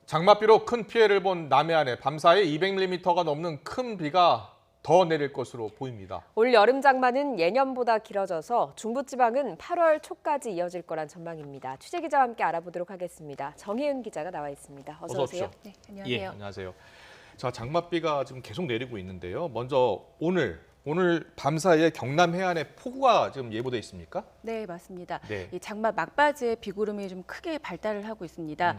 장맛비로 큰 피해를 본 남해안에 밤사이 200mm가 넘는 큰 비가 더 내릴 것으로 보입니다. 올 여름 장마는 예년보다 길어져서 중부지방은 8월 초까지 이어질 거란 전망입니다. 취재기자와 함께 알아보도록 하겠습니다. 정혜은 기자가 나와 있습니다. 어서 오세요. 네, 안녕하세요. 자, 장맛비가 지금 계속 내리고 있는데요. 먼저 오늘 오늘 밤 사이에 경남 해안에 폭우가 지금 예보돼 있습니까? 네, 맞습니다. 네. 이 장마 막바지에 비구름이 좀 크게 발달을 하고 있습니다.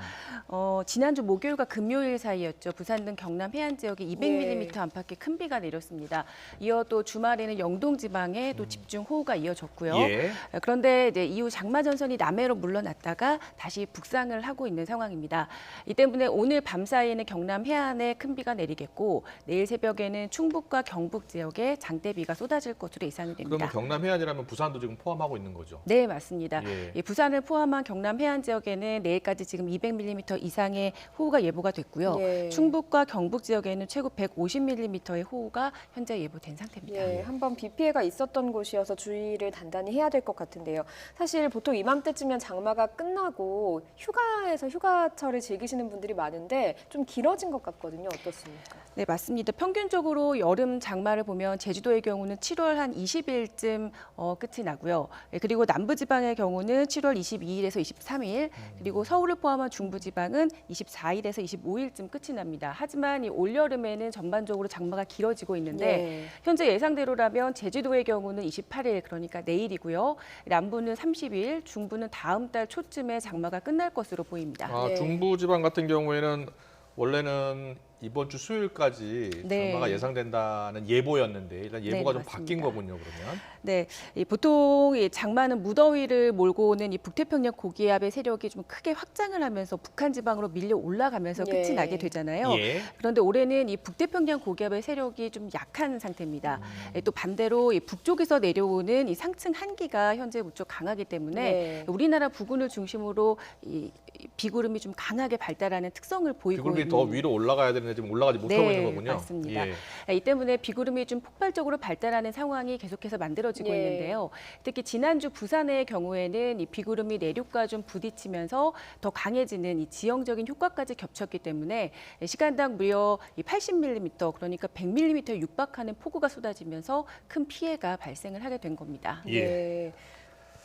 지난주 목요일과 금요일 사이였죠. 부산 등 경남 해안 지역에 200mm 안팎의 큰 비가 내렸습니다. 이어 또 주말에는 영동 지방에 또 집중 호우가 이어졌고요. 예. 그런데 이제 이후 장마 전선이 남해로 물러났다가 다시 북상을 하고 있는 상황입니다. 이 때문에 오늘 밤 사이에는 경남 해안에 큰 비가 내리겠고 내일 새벽에는 충북과 경북 지역에 장대비가 쏟아질 것으로 예상이 됩니다. 그러면 경남 해안이라면 부산도 지금 포함하고 있는 거죠? 네, 맞습니다. 예. 이 부산을 포함한 경남 해안 지역에는 내일까지 지금 200mm 이상의 호우가 예보가 됐고요. 예. 충북과 경북 지역에는 최고 150mm의 호우가 현재 예보된 상태입니다. 예, 한번 비 피해가 있었던 곳이어서 주의를 단단히 해야 될 것 같은데요. 사실 보통 이맘때쯤이면 장마가 끝나고 휴가철을 즐기시는 분들이 많은데 좀 길어진 것 같거든요. 어떻습니까? 네, 맞습니다. 평균적으로 여름 장마를 보면 제주도의 경우는 7월 한 20일쯤 끝이 나고요. 그리고 남부지방의 경우는 7월 22일에서 23일, 그리고 서울을 포함한 중부지방은 24일에서 25일쯤 끝이 납니다. 하지만 이 올여름에는 전반적으로 장마가 길어지고 있는데 네. 현재 예상대로라면 제주도의 경우는 28일, 그러니까 내일이고요. 남부는 30일, 중부는 다음 달 초쯤에 장마가 끝날 것으로 보입니다. 아, 중부지방 같은 경우에는 원래는 이번 주 수요일까지 네. 장마가 예상된다는 예보였는데 일단 예보가 네, 좀 바뀐 맞습니다. 거군요, 그러면. 네, 보통 이 장마는 무더위를 몰고 오는 이 북태평양 고기압의 세력이 좀 크게 확장을 하면서 북한 지방으로 밀려 올라가면서 예. 끝이 나게 되잖아요. 예. 그런데 올해는 이 북태평양 고기압의 세력이 좀 약한 상태입니다. 또 반대로 이 북쪽에서 내려오는 이 상층 한기가 현재 무척 강하기 때문에 네. 우리나라 부근을 중심으로 이 비구름이 좀 강하게 발달하는 특성을 보이고 비구름이 있는 더 위로 올라가야 되는데 지금 올라가지 못하고 있는 거군요. 맞습니다. 예. 이 때문에 비구름이 좀 폭발적으로 발달하는 상황이 계속해서 만들어지고 예. 있는데요. 특히 지난주 부산의 경우에는 이 비구름이 내륙과 좀 부딪히면서 더 강해지는 이 지형적인 효과까지 겹쳤기 때문에 시간당 무려 80mm, 그러니까 100mm에 육박하는 폭우가 쏟아지면서 큰 피해가 발생을 하게 된 겁니다. 네.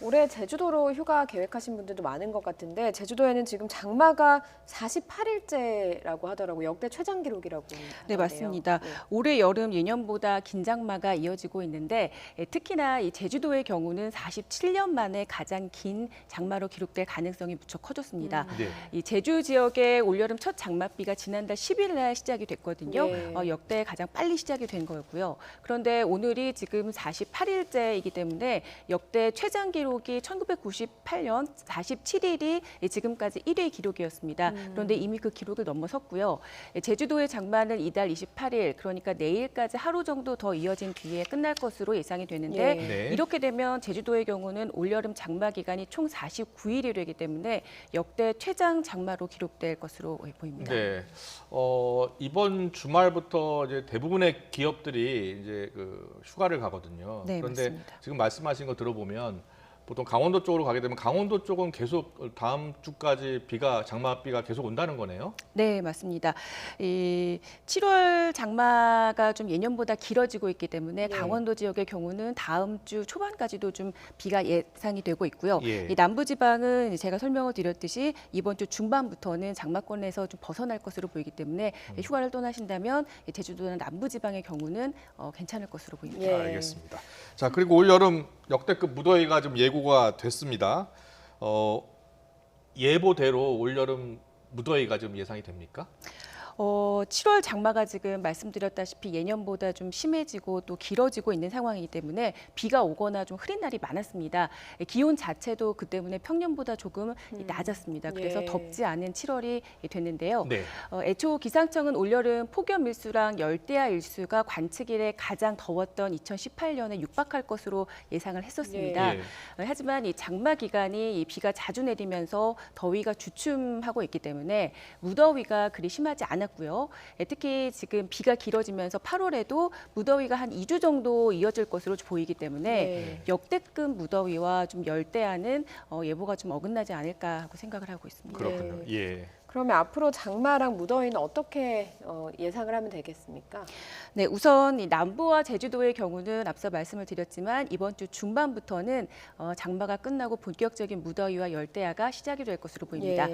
올해 제주도로 휴가 계획하신 분들도 많은 것 같은데 제주도에는 지금 장마가 48일째라고 하더라고요. 역대 최장 기록이라고 네, 하는데요. 맞습니다. 네. 올해 여름 예년보다 긴 장마가 이어지고 있는데 특히나 이 제주도의 경우는 47년 만에 가장 긴 장마로 기록될 가능성이 무척 커졌습니다. 네. 이 제주 지역의 올여름 첫 장맛비가 지난달 10일 날 시작이 됐거든요. 네. 역대 가장 빨리 시작이 된 거였고요. 그런데 오늘이 지금 48일째이기 때문에 역대 최장 기록이 1998년 47일이 지금까지 1회 기록이었습니다. 그런데 이미 그 기록을 넘어섰고요. 제주도의 장마는 이달 28일, 그러니까 내일까지 하루 정도 더 이어진 뒤에 끝날 것으로 예상이 되는데 네. 이렇게 되면 제주도의 경우는 올여름 장마 기간이 총 49일이 되기 때문에 역대 최장 장마로 기록될 것으로 보입니다. 네. 이번 주말부터 이제 대부분의 기업들이 이제 그 휴가를 가거든요. 네, 그런데 맞습니다. 지금 말씀하신 거 들어보면 보통 강원도 쪽으로 가게 되면 강원도 쪽은 계속 다음 주까지 장마비가 계속 온다는 거네요. 네, 맞습니다. 이 7월 장마가 좀 예년보다 길어지고 있기 때문에 네. 강원도 지역의 경우는 다음 주 초반까지도 좀 비가 예상이 되고 있고요. 예. 이 남부 지방은 제가 설명을 드렸듯이 이번 주 중반부터는 장마권에서 좀 벗어날 것으로 보이기 때문에 휴가를 떠나신다면 제주도나 남부 지방의 경우는 괜찮을 것으로 보입니다. 예. 알겠습니다. 자, 그리고 올 여름 역대급 무더위가 좀 예고가 됐습니다. 예보대로 올 여름 무더위가 좀 예상이 됩니까? 7월 장마가 지금 말씀드렸다시피 예년보다 좀 심해지고 또 길어지고 있는 상황이기 때문에 비가 오거나 좀 흐린 날이 많았습니다. 기온 자체도 그 때문에 평년보다 조금 낮았습니다. 그래서 예. 덥지 않은 7월이 됐는데요. 네. 애초 기상청은 올여름 폭염 일수랑 열대야 일수가 관측 이래 가장 더웠던 2018년에 육박할 것으로 예상을 했었습니다. 예. 하지만 이 장마 기간이 이 비가 자주 내리면서 더위가 주춤하고 있기 때문에 무더위가 그리 심하지 않았고요. 특히 지금 비가 길어지면서 8월에도 무더위가 한 2주 정도 이어질 것으로 보이기 때문에 네. 역대급 무더위와 좀 열대야는 예보가 좀 어긋나지 않을까 하고 생각을 하고 있습니다. 그렇군요. 예. 그러면 앞으로 장마랑 무더위는 어떻게 예상을 하면 되겠습니까? 네, 우선 이 남부와 제주도의 경우는 앞서 말씀을 드렸지만 이번 주 중반부터는 장마가 끝나고 본격적인 무더위와 열대야가 시작이 될 것으로 보입니다.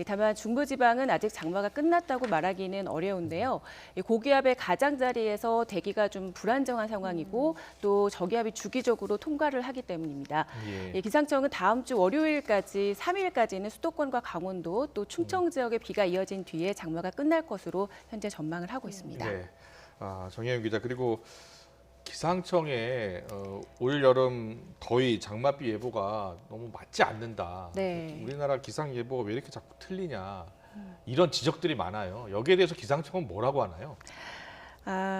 다만 중부지방은 아직 장마가 끝났다고 말하기는 어려운데요. 이 고기압의 가장자리에서 대기가 좀 불안정한 상황이고 또 저기압이 주기적으로 통과를 하기 때문입니다. 기상청은 다음 주 월요일까지 3일까지는 수도권과 강원도 또 충청 지역에 비가 이어진 뒤에 장마가 끝날 것으로 현재 전망을 하고 있습니다. 네. 정혜윤 기자, 그리고 기상청의 올 여름 더위 장맛비 예보가 너무 맞지 않는다. 네. 우리나라 기상 예보가 왜 이렇게 자꾸 틀리냐. 이런 지적들이 많아요. 여기에 대해서 기상청은 뭐라고 하나요?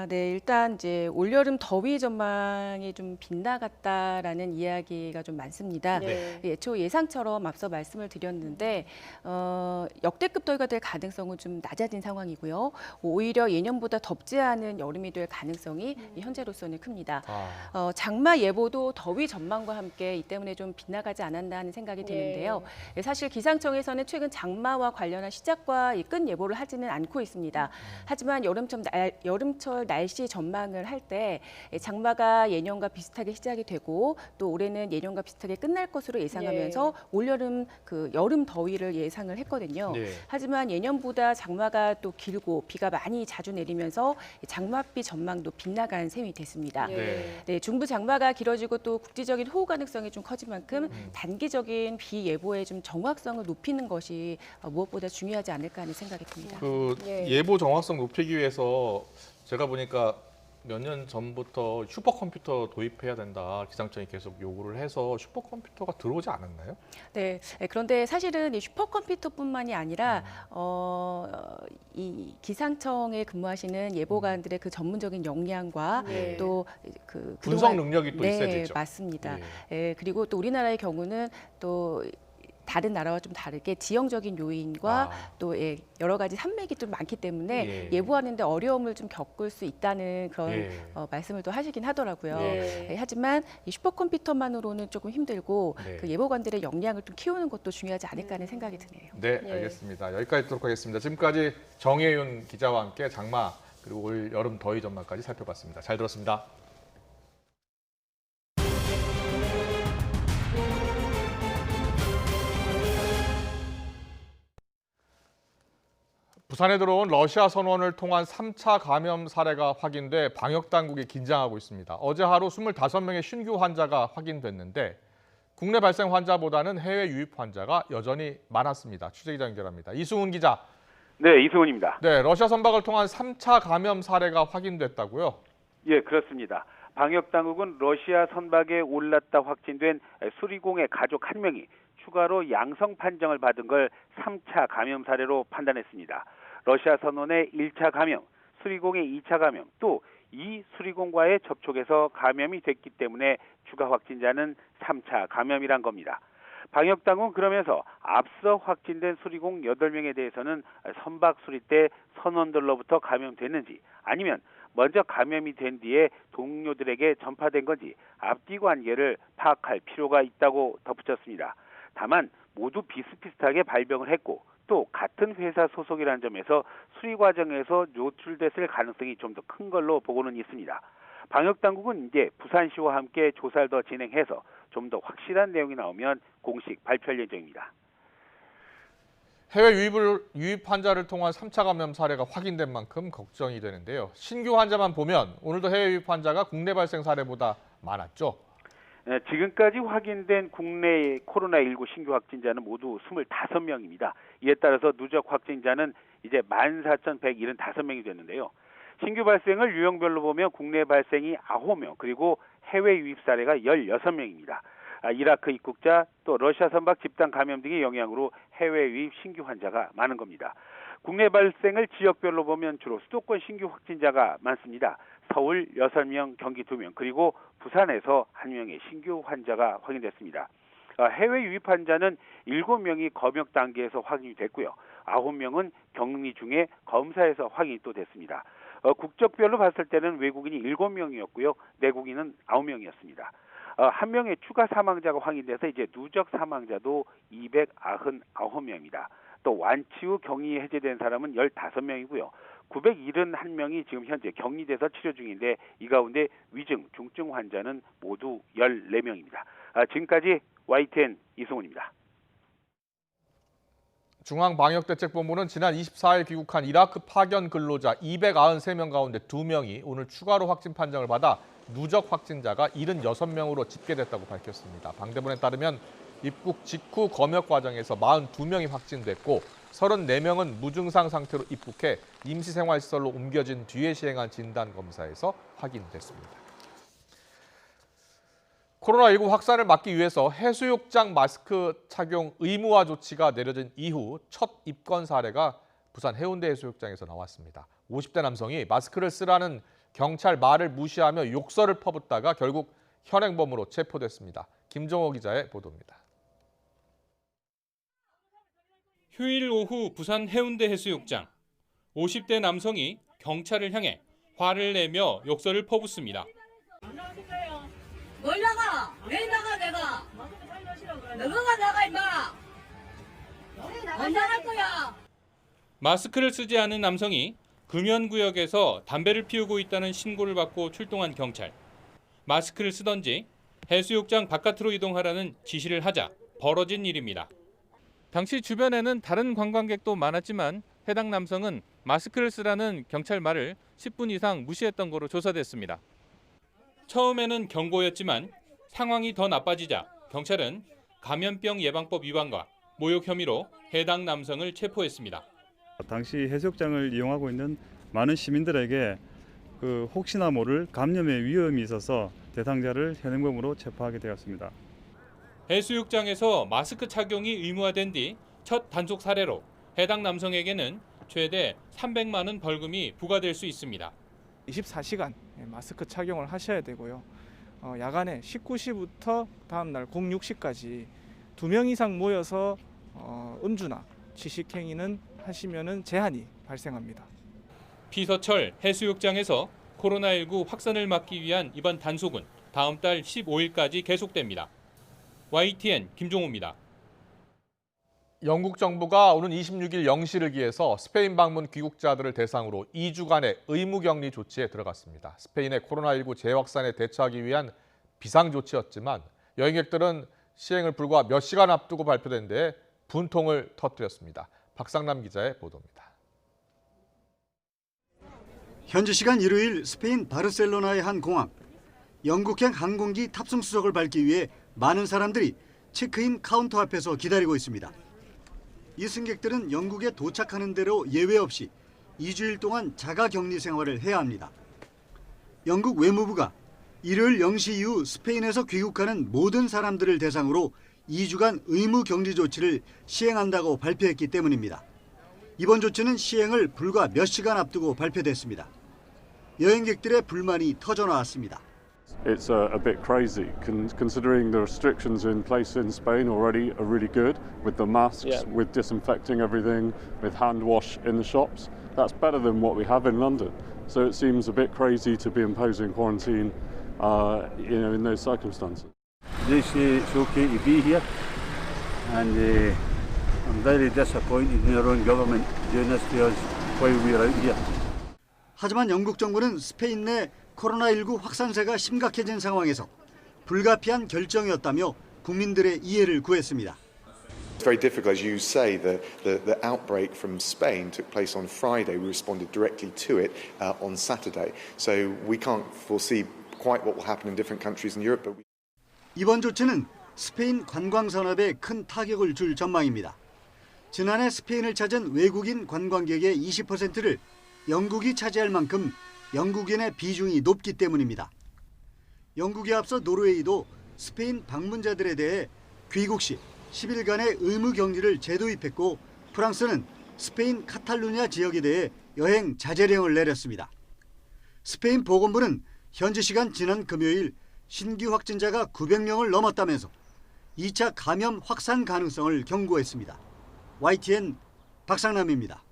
네, 일단 이제 올여름 더위 전망이 좀 빗나갔다라는 이야기가 좀 많습니다. 예초 예상처럼 앞서 말씀을 드렸는데 역대급 더위가 될 가능성은 좀 낮아진 상황이고요. 오히려 예년보다 덥지 않은 여름이 될 가능성이 현재로서는 큽니다. 장마 예보도 더위 전망과 함께 이 때문에 좀 빗나가지 않았나 하는 생각이 드는데요. 사실 기상청에서는 최근 장마와 관련한 시작과 끝 예보를 하지는 않고 있습니다. 하지만 여름철 날씨 전망을 할 때 장마가 예년과 비슷하게 시작이 되고 또 올해는 예년과 비슷하게 끝날 것으로 예상하면서 올여름 여름 더위를 예상을 했거든요. 하지만 예년보다 장마가 또 길고 비가 많이 자주 내리면서 장맛비 전망도 빗나간 셈이 됐습니다. 중부 장마가 길어지고 또 국지적인 호우 가능성이 좀 커진 만큼 단기적인 비 예보의 좀 정확성을 높이는 것이 무엇보다 중요하지 않을까 하는 생각이 듭니다. 예보 정확성 높이기 위해서 제가 보니까 몇 년 전부터 슈퍼컴퓨터 도입해야 된다. 기상청이 계속 요구를 해서 슈퍼컴퓨터가 들어오지 않았나요? 네. 그런데 사실은 이 슈퍼컴퓨터뿐만이 아니라 이 기상청에 근무하시는 예보관들의 그 전문적인 역량과 또 분석 능력이 또 있어야 되죠. 맞습니다. 그리고 또 우리나라의 경우는 또 다른 나라와 좀 다르게 지형적인 요인과 또 여러 가지 산맥이 좀 많기 때문에 예보하는데 어려움을 좀 겪을 수 있다는 그런 말씀을 또 하시긴 하더라고요. 하지만 이 슈퍼컴퓨터만으로는 조금 힘들고 그 예보관들의 역량을 좀 키우는 것도 중요하지 않을까 하는 생각이 드네요. 네, 알겠습니다. 여기까지 듣도록 하겠습니다. 지금까지 정혜윤 기자와 함께 장마 그리고 올 여름 더위 전망까지 살펴봤습니다. 잘 들었습니다. 부산에 들어온 러시아 선원을 통한 3차 감염 사례가 확인돼 방역당국이 긴장하고 있습니다. 어제 하루 25명의 신규 환자가 확인됐는데 국내 발생 환자보다는 해외 유입 환자가 여전히 많았습니다. 취재기자 연결합니다. 이승훈 기자. 네, 이승훈입니다. 네, 러시아 선박을 통한 3차 감염 사례가 확인됐다고요? 예, 그렇습니다. 방역당국은 러시아 선박에 올랐다 확진된 수리공의 가족 1명이 추가로 양성 판정을 받은 걸 3차 감염 사례로 판단했습니다. 러시아 선원의 1차 감염, 수리공의 2차 감염, 또 이 수리공과의 접촉에서 감염이 됐기 때문에 추가 확진자는 3차 감염이란 겁니다. 방역당국은 그러면서 앞서 확진된 수리공 8명에 대해서는 선박 수리 때 선원들로부터 감염됐는지 아니면 먼저 감염이 된 뒤에 동료들에게 전파된 건지 앞뒤 관계를 파악할 필요가 있다고 덧붙였습니다. 다만 모두 비슷비슷하게 발병을 했고 또 같은 회사 소속이라는 점에서 수리 과정에서 노출됐을 가능성이 좀 더 큰 걸로 보고는 있습니다. 방역당국은 이제 부산시와 함께 조사를 더 진행해서 좀 더 확실한 내용이 나오면 공식 발표할 예정입니다. 해외 유입 환자를 통한 3차 감염 사례가 확인된 만큼 걱정이 되는데요. 신규 환자만 보면 오늘도 해외 유입 환자가 국내 발생 사례보다 많았죠? 지금까지 확인된 국내 코로나19 신규 확진자는 모두 25명입니다. 이에 따라서 누적 확진자는 이제 14,175명이 됐는데요. 신규 발생을 유형별로 보면 국내 발생이 9명, 그리고 해외 유입 사례가 16명입니다. 이라크 입국자, 또 러시아 선박 집단 감염 등의 영향으로 해외 유입 신규 환자가 많은 겁니다. 국내 발생을 지역별로 보면 주로 수도권 신규 확진자가 많습니다. 서울 6명, 경기 2명, 그리고 부산에서 1명의 신규 환자가 확인됐습니다. 해외 유입 환자는 7명이 검역 단계에서 확인이 됐고요. 9명은 격리 중에 검사에서 확인이 또 됐습니다. 국적별로 봤을 때는 외국인이 7명이었고요. 내국인은 9명이었습니다. 한 명의 추가 사망자가 확인돼서 이제 누적 사망자도 299명입니다. 또 완치 후 격리 해제된 사람은 15명이고요. 971명이 지금 현재 격리돼서 치료 중인데 이 가운데 위중, 중증 환자는 모두 14명입니다. 지금까지 YTN 이승훈입니다. 중앙방역대책본부는 지난 24일 귀국한 이라크 파견 근로자 293명 가운데 2명이 오늘 추가로 확진 판정을 받아 누적 확진자가 76명으로 집계됐다고 밝혔습니다. 방대본에 따르면 입국 직후 검역 과정에서 42명이 확진됐고 34명은 무증상 상태로 입국해 임시생활시설로 옮겨진 뒤에 시행한 진단검사에서 확인됐습니다. 코로나19 확산을 막기 위해서 해수욕장 마스크 착용 의무화 조치가 내려진 이후 첫 입건 사례가 부산 해운대 해수욕장에서 나왔습니다. 50대 남성이 마스크를 쓰라는 경찰 말을 무시하며 욕설을 퍼붓다가 결국 현행범으로 체포됐습니다. 김정호 기자의 보도입니다. 휴일 오후 부산 해운대 해수욕장. 50대 남성이 경찰을 향해 화를 내며 욕설을 퍼붓습니다. 뭘 나가? 왜 나가 내가? 너가 나가 임마! 안 나갈 거야! 마스크를 쓰지 않은 남성이 금연구역에서 담배를 피우고 있다는 신고를 받고 출동한 경찰. 마스크를 쓰던지 해수욕장 바깥으로 이동하라는 지시를 하자 벌어진 일입니다. 당시 주변에는 다른 관광객도 많았지만 해당 남성은 마스크를 쓰라는 경찰 말을 10분 이상 무시했던 거로 조사됐습니다. 처음에는 경고였지만 상황이 더 나빠지자 경찰은 감염병 예방법 위반과 모욕 혐의로 해당 남성을 체포했습니다. 당시 해수욕장을 이용하고 있는 많은 시민들에게 혹시나 모를 감염의 위험이 있어서 대상자를 현행범으로 체포하게 되었습니다. 해수욕장에서 마스크 착용이 의무화된 뒤 첫 단속 사례로 해당 남성에게는 최대 300만 원 벌금이 부과될 수 있습니다. 24시간 마스크 착용을 하셔야 되고요. 야간에 19시부터 다음날 06시까지 2명 이상 모여서 음주나 취식행위는 하시면은 제한이 발생합니다. 피서철 해수욕장에서 코로나19 확산을 막기 위한 이번 단속은 다음 달 15일까지 계속됩니다. YTN 김종호입니다. 영국 정부가 오는 26일 0시를 기해서 스페인 방문 귀국자들을 대상으로 2주간의 의무격리 조치에 들어갔습니다. 스페인의 코로나19 재확산에 대처하기 위한 비상조치였지만 여행객들은 시행을 불과 몇 시간 앞두고 발표된 데 분통을 터뜨렸습니다. 박상남 기자의 보도입니다. 현지 시간 일요일 스페인 바르셀로나의 한 공항. 영국행 항공기 탑승 수속을 밟기 위해 많은 사람들이 체크인 카운터 앞에서 기다리고 있습니다. 이 승객들은 영국에 도착하는 대로 예외 없이 2주일 동안 자가격리 생활을 해야 합니다. 영국 외무부가 일요일 0시 이후 스페인에서 귀국하는 모든 사람들을 대상으로 2주간 의무격리 조치를 시행한다고 발표했기 때문입니다. 이번 조치는 시행을 불과 몇 시간 앞두고 발표됐습니다. 여행객들의 불만이 터져나왔습니다. It's a bit crazy considering the restrictions in place in Spain already are really good with the masks, with disinfecting everything, with hand wash in the shops. That's better than what we have in London. So it seems a bit crazy to be imposing quarantine, in those circumstances. This is okay to be here, and I'm very disappointed in our own government doing this to us while we're out here. 하지만 영국 정부는 스페인 내 코로나19 확산세가 심각해진 상황에서 불가피한 결정이었다며 국민들의 이해를 구했습니다. It's very difficult, as you say. The outbreak from Spain took place on Friday. We responded directly to it on Saturday. So we can't foresee quite what will happen in different countries in Europe. But 이번 조치는 스페인 관광 산업에 큰 타격을 줄 전망입니다. 지난해 스페인을 찾은 외국인 관광객의 20%를 영국이 차지할 만큼 영국인의 비중이 높기 때문입니다. 영국에 앞서 노르웨이도 스페인 방문자들에 대해 귀국 시 10일간의 의무 격리를 재도입했고 프랑스는 스페인 카탈루냐 지역에 대해 여행 자제령을 내렸습니다. 스페인 보건부는 현지 시간 지난 금요일 신규 확진자가 900명을 넘었다면서 2차 감염 확산 가능성을 경고했습니다. YTN 박상남입니다.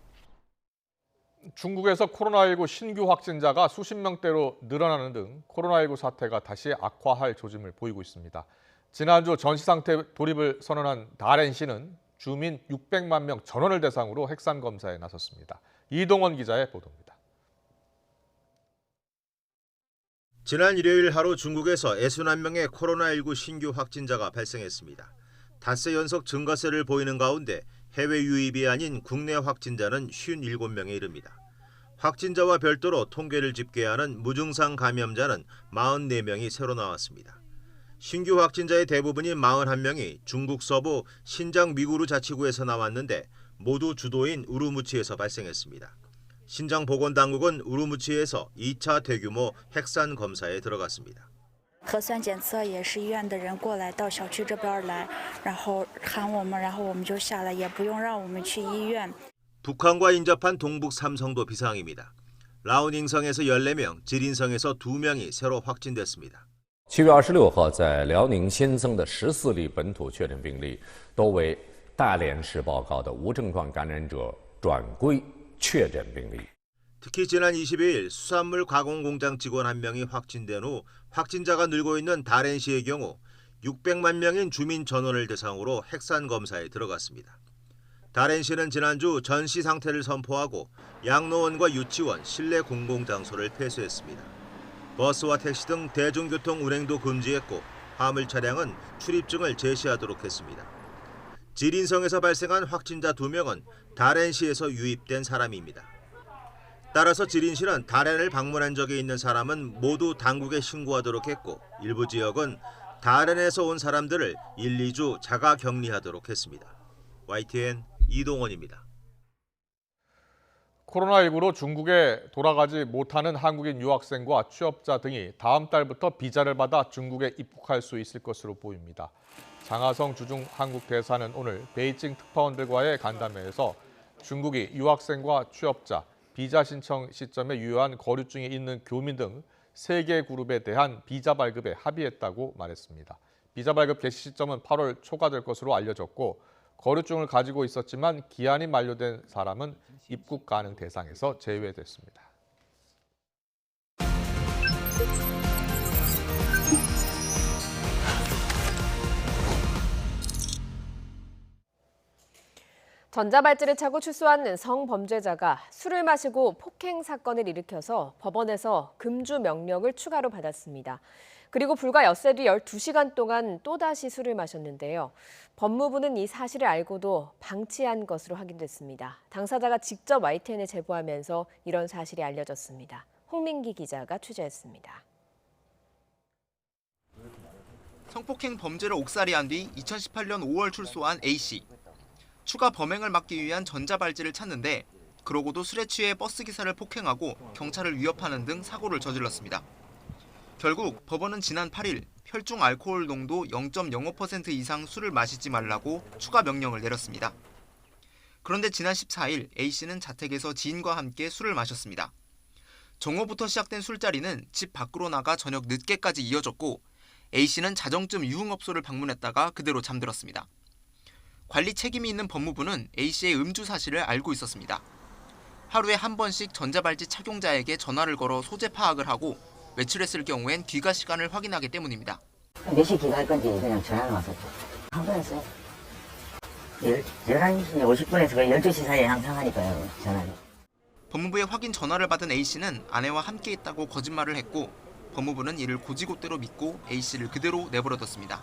중국에서 코로나19 신규 확진자가 수십 명대로 늘어나는 등 코로나19 사태가 다시 악화할 조짐을 보이고 있습니다. 지난주 전시상태 돌입을 선언한 다렌 시는 주민 600만 명 전원을 대상으로 핵산 검사에 나섰습니다. 이동원 기자의 보도입니다. 지난 일요일 하루 중국에서 61명의 코로나19 신규 확진자가 발생했습니다. 닷새 연속 증가세를 보이는 가운데 해외 유입이 아닌 국내 확진자는 57명에 이릅니다. 확진자와 별도로 통계를 집계하는 무증상 감염자는 44명이 새로 나왔습니다. 신규 확진자의 대부분인 41명이 중국 서부 신장 위구르 자치구에서 나왔는데 모두 주도인 우루무치에서 발생했습니다. 신장 보건당국은 우루무치에서 2차 대규모 핵산 검사에 들어갔습니다. 核酸检测也是医院的人过来到小区这边来，然后喊我们，然后我们就下来，也不用让我们去医院。 북한과 인접한 동북 삼성도 비상입니다. 라오닝성에서 14명, 지린성에서 2명이 새로 확진됐습니다. 7月26号，在辽宁新增的14例本土确诊病例，都为大连市报告的无症状感染者转归确诊病例。 특히 지난 22일 수산물 가공 공장 직원 1명이 확진된 후 확진자가 늘고 있는 다롄시의 경우 600만 명인 주민 전원을 대상으로 핵산 검사에 들어갔습니다. 다롄시는 지난주 전시 상태를 선포하고 양로원과 유치원, 실내 공공장소를 폐쇄했습니다. 버스와 택시 등 대중교통 운행도 금지했고 화물 차량은 출입증을 제시하도록 했습니다. 지린성에서 발생한 확진자 2명은 다롄시에서 유입된 사람입니다. 따라서 지린시는 다롄을 방문한 적이 있는 사람은 모두 당국에 신고하도록 했고 일부 지역은 다롄에서 온 사람들을 1, 2주 자가 격리하도록 했습니다. YTN 이동원입니다. 코로나19로 중국에 돌아가지 못하는 한국인 유학생과 취업자 등이 다음 달부터 비자를 받아 중국에 입국할 수 있을 것으로 보입니다. 장하성 주중 한국 대사는 오늘 베이징 특파원들과의 간담회에서 중국이 유학생과 취업자, 비자 신청 시점에 유효한 거류증이 있는 교민 등 3개 그룹에 대한 비자 발급에 합의했다고 말했습니다. 비자 발급 개시 시점은 8월 초가 될 것으로 알려졌고 거류증을 가지고 있었지만 기한이 만료된 사람은 입국 가능 대상에서 제외됐습니다. 전자발찌를 차고 출소한 성범죄자가 술을 마시고 폭행 사건을 일으켜서 법원에서 금주 명령을 추가로 받았습니다. 그리고 불과 엿새 뒤 12시간 동안 또다시 술을 마셨는데요. 법무부는 이 사실을 알고도 방치한 것으로 확인됐습니다. 당사자가 직접 YTN에 제보하면서 이런 사실이 알려졌습니다. 홍민기 기자가 취재했습니다. 성폭행 범죄를 옥살이한 뒤 2018년 5월 출소한 A씨. 추가 범행을 막기 위한 전자발찌를 찾는데 그러고도 술에 취해 버스기사를 폭행하고 경찰을 위협하는 등 사고를 저질렀습니다. 결국 법원은 지난 8일 혈중 알코올 농도 0.05% 이상 술을 마시지 말라고 추가 명령을 내렸습니다. 그런데 지난 14일 A씨는 자택에서 지인과 함께 술을 마셨습니다. 정오부터 시작된 술자리는 집 밖으로 나가 저녁 늦게까지 이어졌고 A씨는 자정쯤 유흥업소를 방문했다가 그대로 잠들었습니다. 관리 책임이 있는 법무부는 A씨의 음주 사실을 알고 있었습니다. 하루에 한 번씩 전자발찌 착용자에게 전화를 걸어 소재 파악을 하고 외출했을 경우엔 귀가 시간을 확인하기 때문입니다. 몇 시 귀가할 건지 그냥 전화를 왔었죠. 한 번 했어요. 11시 50분에서 12시 사이에 항상 하니까요, 전화를. 법무부의 확인 전화를 받은 A씨는 아내와 함께 있다고 거짓말을 했고 법무부는 이를 고지고대로 믿고 A씨를 그대로 내버려뒀습니다.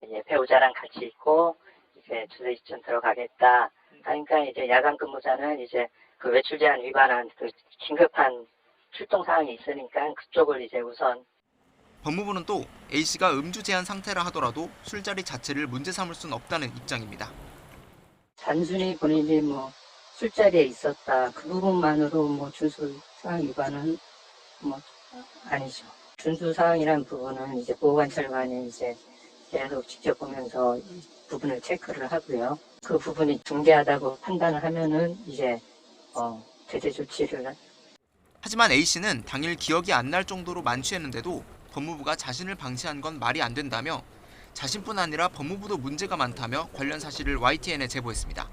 이제 배우자랑 같이 있고 이제 주소 시점 들어가겠다 하니까 이제 야간 근무자는 이제 그 외출 제한 위반한 그 긴급한 출동 사항이 있으니까 그쪽을 이제 우선. 법무부는 또 A씨가 음주 제한 상태라 하더라도 술자리 자체를 문제 삼을 수는 없다는 입장입니다. 단순히 본인이 뭐 술자리에 있었다 그 부분만으로 뭐 준수 사항 위반은 뭐 아니죠. 준수 사항이라는 부분은 이제 보호관찰관이 이제 계속 지켜보면서 이 부분을 체크를 하고요. 그 부분이 중대하다고 판단을 하면은 이제 제재 조치를. 하지만 A씨는 당일 기억이 안 날 정도로 만취했는데도 법무부가 자신을 방치한 건 말이 안 된다며 자신뿐 아니라 법무부도 문제가 많다며 관련 사실을 YTN에 제보했습니다.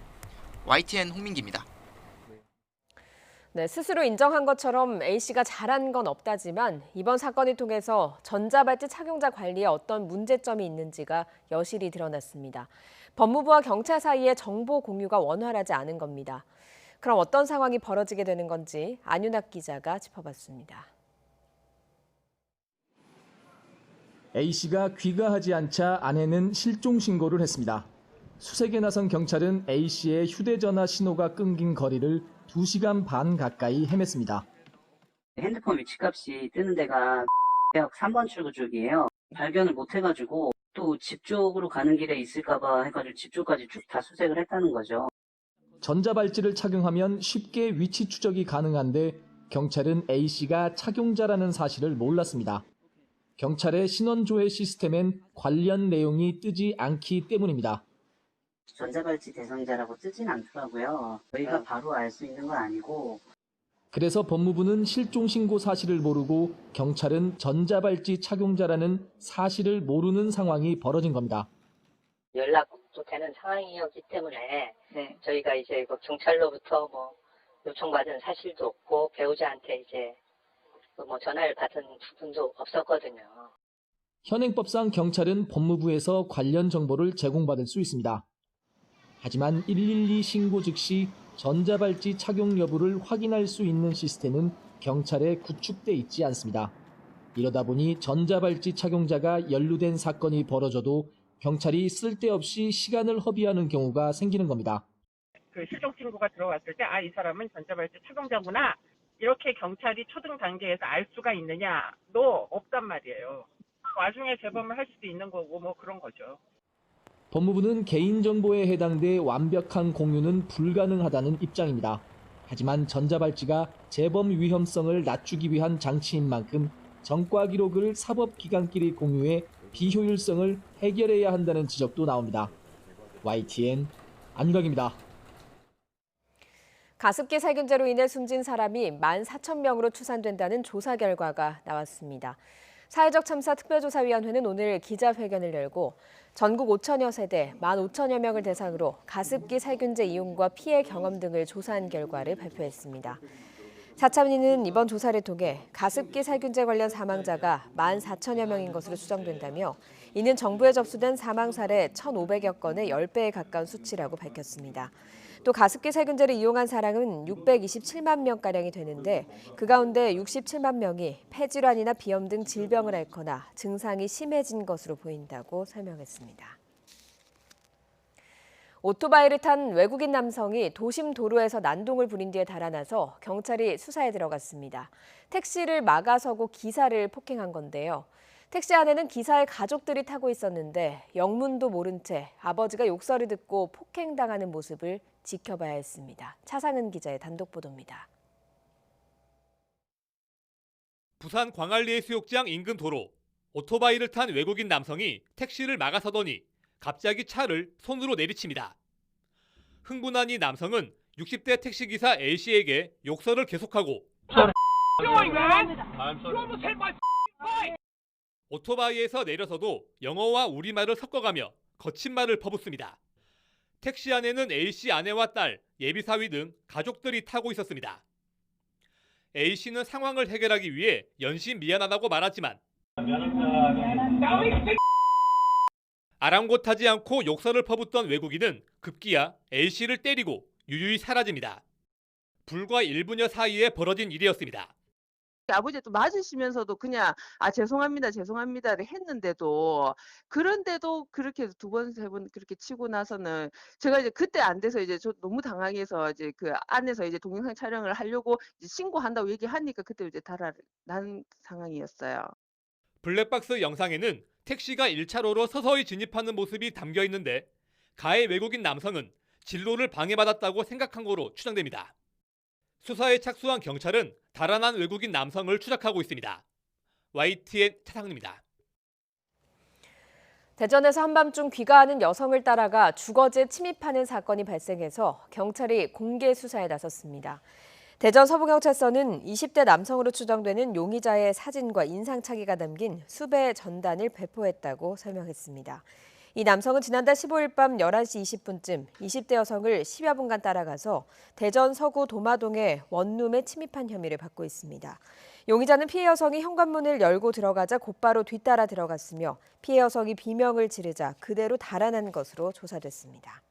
YTN 홍민기입니다. 네, 스스로 인정한 것처럼 A씨가 잘한 건 없다지만 이번 사건을 통해서 전자발찌 착용자 관리에 어떤 문제점이 있는지가 여실히 드러났습니다. 법무부와 경찰 사이의 정보 공유가 원활하지 않은 겁니다. 그럼 어떤 상황이 벌어지게 되는 건지 안윤학 기자가 짚어봤습니다. A씨가 귀가하지 않자 아내는 실종 신고를 했습니다. 수색에 나선 경찰은 A씨의 휴대전화 신호가 끊긴 거리를 2시간 반 가까이 헤맸습니다. 핸드폰 위치값이 뜨는 데가 역 3번 출구 쪽이에요. 발견을 못 해가지고 또 집 쪽으로 가는 길에 있을까봐 해가지고 집 쪽까지 쭉 다 수색을 했다는 거죠. 전자발찌를 착용하면 쉽게 위치 추적이 가능한데 경찰은 A씨가 착용자라는 사실을 몰랐습니다. 경찰의 신원조회 시스템엔 관련 내용이 뜨지 않기 때문입니다. 전자발찌 대상자라고 뜨진 않더라고요. 저희가 바로 알 수 있는 건 아니고. 그래서 법무부는 실종신고 사실을 모르고 경찰은 전자발찌 착용자라는 사실을 모르는 상황이 벌어진 겁니다. 연락도 되는 상황이었기 때문에 저희가 이제 경찰로부터 요청받은 사실도 없고 배우자한테 이제 전화를 받은 부분도 없었거든요. 현행법상 경찰은 법무부에서 관련 정보를 제공받을 수 있습니다. 하지만 112 신고 즉시 전자발찌 착용 여부를 확인할 수 있는 시스템은 경찰에 구축돼 있지 않습니다. 이러다 보니 전자발찌 착용자가 연루된 사건이 벌어져도 경찰이 쓸데없이 시간을 허비하는 경우가 생기는 겁니다. 그 실종 신고가 들어왔을 때 이 사람은 전자발찌 착용자구나 이렇게 경찰이 초등 단계에서 알 수가 있느냐도 없단 말이에요. 와중에 재범을 할 수도 있는 거고 그런 거죠. 법무부는 개인정보에 해당돼 완벽한 공유는 불가능하다는 입장입니다. 하지만 전자발찌가 재범 위험성을 낮추기 위한 장치인 만큼 전과 기록을 사법기관끼리 공유해 비효율성을 해결해야 한다는 지적도 나옵니다. YTN 안유락입니다. 가습기 살균제로 인해 숨진 사람이 14,000명으로 추산된다는 조사 결과가 나왔습니다. 사회적 참사 특별조사위원회는 오늘 기자회견을 열고 전국 5천여 세대 15,000여 명을 대상으로 가습기 살균제 이용과 피해 경험 등을 조사한 결과를 발표했습니다. 사참위는 이번 조사를 통해 가습기 살균제 관련 사망자가 14,000여 명인 것으로 추정된다며 이는 정부에 접수된 사망 사례 1,500여 건의 10배에 가까운 수치라고 밝혔습니다. 또 가습기 살균제를 이용한 사람은 627만 명가량이 되는데 그 가운데 67만 명이 폐질환이나 비염 등 질병을 앓거나 증상이 심해진 것으로 보인다고 설명했습니다. 오토바이를 탄 외국인 남성이 도심 도로에서 난동을 부린 뒤에 달아나서 경찰이 수사에 들어갔습니다. 택시를 막아서고 기사를 폭행한 건데요. 택시 안에는 기사의 가족들이 타고 있었는데 영문도 모른 채 아버지가 욕설을 듣고 폭행당하는 모습을 지켜봐야 했습니다. 차상은 기자의 단독 보도입니다. 부산 광안리 해수욕장 인근 도로. 오토바이를 탄 외국인 남성이 택시를 막아서더니 갑자기 차를 손으로 내리칩니다. 흥분한 이 남성은 60대 택시기사 A씨에게 욕설을 계속하고 오토바이에서 내려서도 영어와 우리말을 섞어가며 거친 말을 퍼붓습니다. 택시 안에는 A씨 아내와 딸, 예비사위 등 가족들이 타고 있었습니다. A씨는 상황을 해결하기 위해 연신 미안하다고 말하지만 아랑곳하지 않고 욕설을 퍼붓던 외국인은 급기야 A씨를 때리고 유유히 사라집니다. 불과 1분여 사이에 벌어진 일이었습니다. 아버지 또 맞으시면서도 그냥 죄송합니다를 했는데도 그런데도 그렇게 두 번 세 번 그렇게 치고 나서는 제가 이제 그때 안 돼서 이제 저 너무 당황해서 이제 그 안에서 이제 동영상 촬영을 하려고 이제 신고한다고 얘기하니까 그때 이제 달아난 상황이었어요. 블랙박스 영상에는 택시가 1차로로 서서히 진입하는 모습이 담겨 있는데 가해 외국인 남성은 진로를 방해받았다고 생각한 거로 추정됩니다. 수사에 착수한 경찰은 달아난 외국인 남성을 추적하고 있습니다. YTN 차상입니다. 대전에서 한밤중 귀가하는 여성을 따라가 주거지에 침입하는 사건이 발생해서 경찰이 공개 수사에 나섰습니다. 대전 서부경찰서는 20대 남성으로 추정되는 용의자의 사진과 인상착의가 담긴 수배의 전단을 배포했다고 설명했습니다. 이 남성은 지난달 15일 밤 11시 20분쯤 20대 여성을 10여 분간 따라가서 대전 서구 도마동의 원룸에 침입한 혐의를 받고 있습니다. 용의자는 피해 여성이 현관문을 열고 들어가자 곧바로 뒤따라 들어갔으며 피해 여성이 비명을 지르자 그대로 달아난 것으로 조사됐습니다.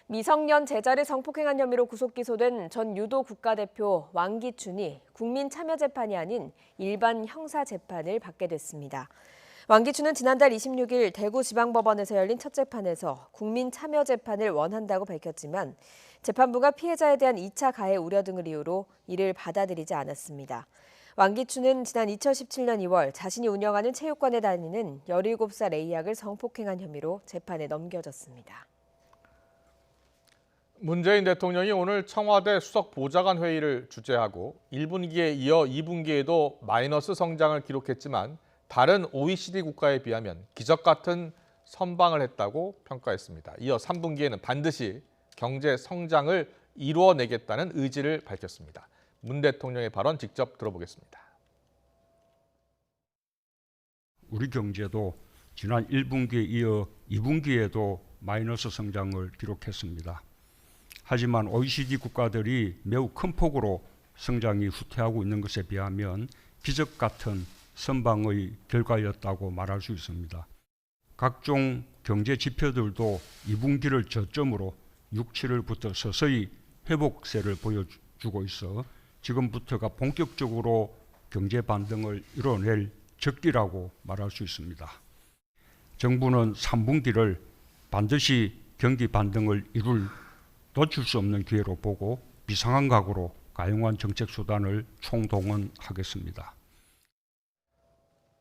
미성년 제자를 성폭행한 혐의로 구속 기소된 전 유도 국가대표 왕기춘이 국민참여재판이 아닌 일반 형사재판을 받게 됐습니다. 왕기춘은 지난달 26일 대구지방법원에서 열린 첫 재판에서 국민참여재판을 원한다고 밝혔지만 재판부가 피해자에 대한 2차 가해 우려 등을 이유로 이를 받아들이지 않았습니다. 왕기춘은 지난 2017년 2월 자신이 운영하는 체육관에 다니는 17살 A학을 성폭행한 혐의로 재판에 넘겨졌습니다. 문재인 대통령이 오늘 청와대 수석 보좌관 회의를 주재하고 1분기에 이어 2분기에도 마이너스 성장을 기록했지만 다른 OECD 국가에 비하면 기적 같은 선방을 했다고 평가했습니다. 이어 3분기에는 반드시 경제 성장을 이루어내겠다는 의지를 밝혔습니다. 문 대통령의 발언 직접 들어보겠습니다. 우리 경제도 지난 1분기에 이어 2분기에도 마이너스 성장을 기록했습니다. 하지만 OECD 국가들이 매우 큰 폭으로 성장이 후퇴하고 있는 것에 비하면 기적 같은 선방의 결과였다고 말할 수 있습니다. 각종 경제 지표들도 2분기를 저점으로 6, 7월부터 서서히 회복세를 보여주고 있어 지금부터가 본격적으로 경제 반등을 이뤄낼 적기라고 말할 수 있습니다. 정부는 3분기를 반드시 경기 반등을 놓칠 수 없는 기회로 보고 비상한 각오로 가용한 정책 수단을 총동원하겠습니다.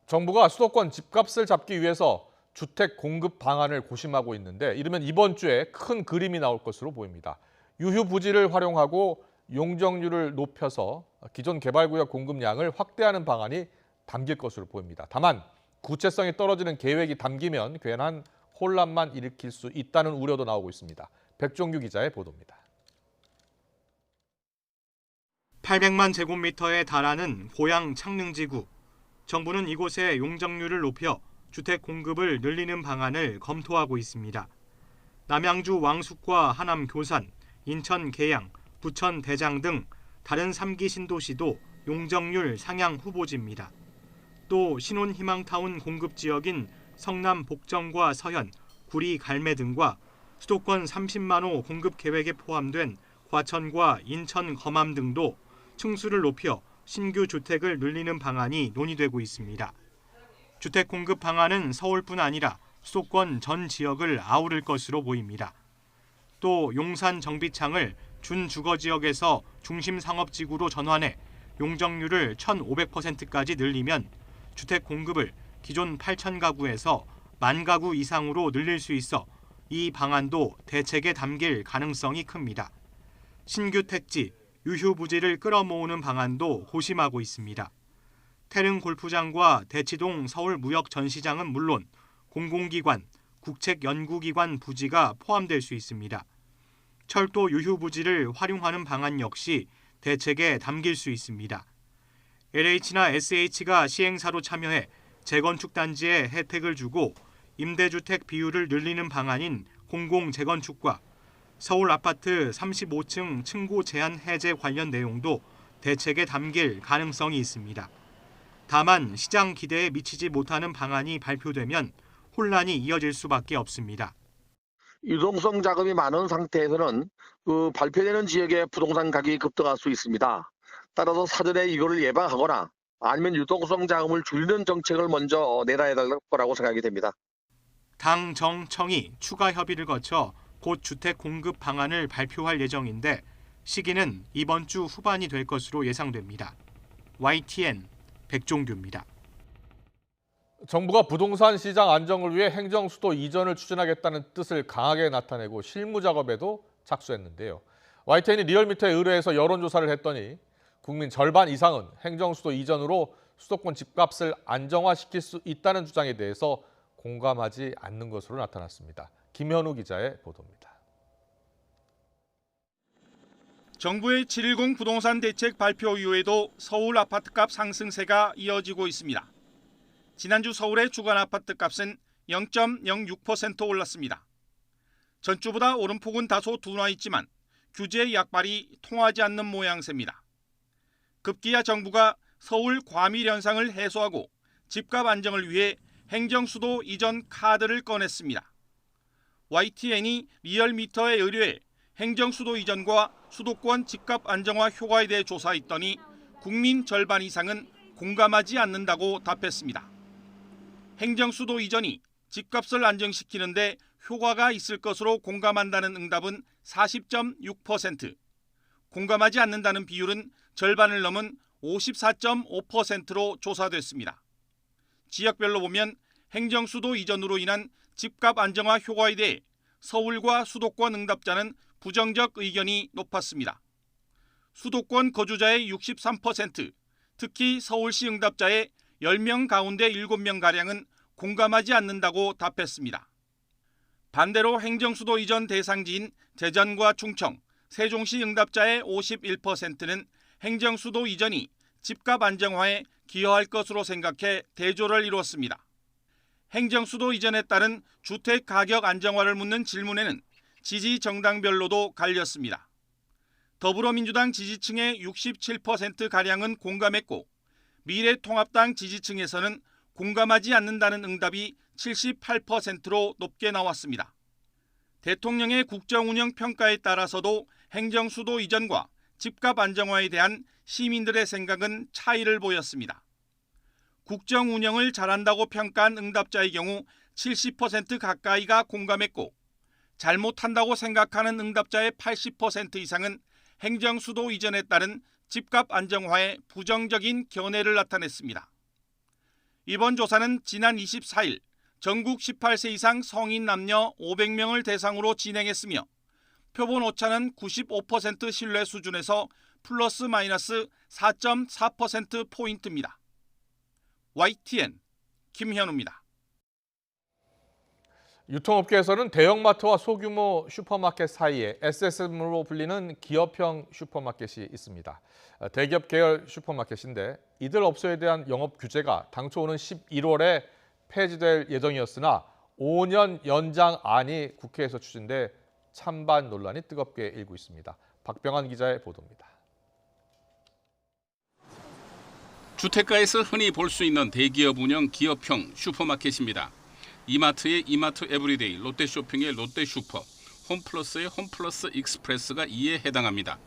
정부가 수도권 집값을 잡기 위해서 주택 공급 방안을 고심하고 있는데 이르면 이번 주에 큰 그림이 나올 것으로 보입니다. 유휴 부지를 활용하고 용적률을 높여서 기존 개발구역 공급량을 확대하는 방안이 담길 것으로 보입니다. 다만 구체성이 떨어지는 계획이 담기면 괜한 혼란만 일으킬 수 있다는 우려도 나오고 있습니다. 백종규 기자의 보도입니다. 800만 제곱미터에 달하는 고양 창릉지구. 정부는 이곳에 용적률을 높여 주택 공급을 늘리는 방안을 검토하고 있습니다. 남양주 왕숙과 하남 교산, 인천 계양, 부천 대장 등 다른 3기 신도시도 용적률 상향 후보지입니다. 또 신혼희망타운 공급 지역인 성남 복정과 서현, 구리 갈매 등과 수도권 30만 호 공급 계획에 포함된 과천과 인천 검암 등도 층수를 높여 신규 주택을 늘리는 방안이 논의되고 있습니다. 주택 공급 방안은 서울뿐 아니라 수도권 전 지역을 아우를 것으로 보입니다. 또 용산 정비창을 준주거지역에서 중심상업지구로 전환해 용적률을 1,500%까지 늘리면 주택 공급을 기존 8,000가구에서 10,000가구 이상으로 늘릴 수 있어 이 방안도 대책에 담길 가능성이 큽니다. 신규 택지, 유휴 부지를 끌어모으는 방안도 고심하고 있습니다. 태릉 골프장과 대치동 서울무역전시장은 물론 공공기관, 국책연구기관 부지가 포함될 수 있습니다. 철도 유휴 부지를 활용하는 방안 역시 대책에 담길 수 있습니다. LH나 SH가 시행사로 참여해 재건축 단지에 혜택을 주고 임대주택 비율을 늘리는 방안인 공공재건축과 서울 아파트 35층 층고 제한 해제 관련 내용도 대책에 담길 가능성이 있습니다. 다만 시장 기대에 미치지 못하는 방안이 발표되면 혼란이 이어질 수밖에 없습니다. 유동성 자금이 많은 상태에서는 발표되는 지역의 부동산 가격이 급등할 수 있습니다. 따라서 사전에 이거를 예방하거나 아니면 유동성 자금을 줄이는 정책을 먼저 내놔야 될 거라고 생각이 됩니다. 당 정청이 추가 협의를 거쳐 곧 주택 공급 방안을 발표할 예정인데 시기는 이번 주 후반이 될 것으로 예상됩니다. YTN 백종규입니다. 정부가 부동산 시장 안정을 위해 행정수도 이전을 추진하겠다는 뜻을 강하게 나타내고 실무 작업에도 착수했는데요. YTN이 리얼미터에 의뢰해서 여론조사를 했더니 국민 절반 이상은 행정수도 이전으로 수도권 집값을 안정화시킬 수 있다는 주장에 대해서 공감하지 않는 것으로 나타났습니다. 김현우 기자의 보도입니다. 정부의 7.10 부동산 대책 발표 이후에도 서울 아파트값 상승세가 이어지고 있습니다. 지난주 서울의 주간 아파트값은 0.06% 올랐습니다. 전주보다 오름폭은 다소 둔화 있지만 규제의 약발이 통하지 않는 모양새입니다. 급기야 정부가 서울 과밀 현상을 해소하고 집값 안정을 위해 행정수도 이전 카드를 꺼냈습니다. YTN이 리얼미터의 의뢰에 행정수도 이전과 수도권 집값 안정화 효과에 대해 조사했더니 국민 절반 이상은 공감하지 않는다고 답했습니다. 행정수도 이전이 집값을 안정시키는데 효과가 있을 것으로 공감한다는 응답은 40.6%, 공감하지 않는다는 비율은 절반을 넘은 54.5%로 조사됐습니다. 지역별로 보면 행정수도 이전으로 인한 집값 안정화 효과에 대해 서울과 수도권 응답자는 부정적 의견이 높았습니다. 수도권 거주자의 63%, 특히 서울시 응답자의 10명 가운데 7명가량은 공감하지 않는다고 답했습니다. 반대로 행정수도 이전 대상지인 대전과 충청, 세종시 응답자의 51%는 행정수도 이전이 집값 안정화에 기여할 것으로 생각해 대조를 이뤘습니다. 행정수도 이전에 따른 주택 가격 안정화를 묻는 질문에는 지지 정당별로도 갈렸습니다. 더불어민주당 지지층의 67%가량은 공감했고 미래통합당 지지층에서는 공감하지 않는다는 응답이 78%로 높게 나왔습니다. 대통령의 국정운영 평가에 따라서도 행정수도 이전과 집값 안정화에 대한 시민들의 생각은 차이를 보였습니다. 국정운영을 잘한다고 평가한 응답자의 경우 70% 가까이가 공감했고 잘못한다고 생각하는 응답자의 80% 이상은 행정수도 이전에 따른 집값 안정화에 부정적인 견해를 나타냈습니다. 이번 조사는 지난 24일 전국 18세 이상 성인 남녀 500명을 대상으로 진행했으며 표본 오차는 95% 신뢰 수준에서 플러스 마이너스 4.4%포인트입니다. YTN 김현우입니다. 유통업계에서는 대형마트와 소규모 슈퍼마켓 사이에 SSM으로 불리는 기업형 슈퍼마켓이 있습니다. 대기업 계열 슈퍼마켓인데 이들 업소에 대한 영업 규제가 당초 오는 11월에 폐지될 예정이었으나 5년 연장안이 국회에서 추진돼 찬반 논란이 뜨겁게 일고 있습니다. 박병환 기자의 보도입니다. 주택가에서 흔히 볼 수 있는 대기업 운영 기업형 슈퍼마켓입니다. 이마트의 이마트 에브리데이, 롯데쇼핑의 롯데슈퍼, 홈플러스의 홈플러스 익스프레스가 이에 해당합니다.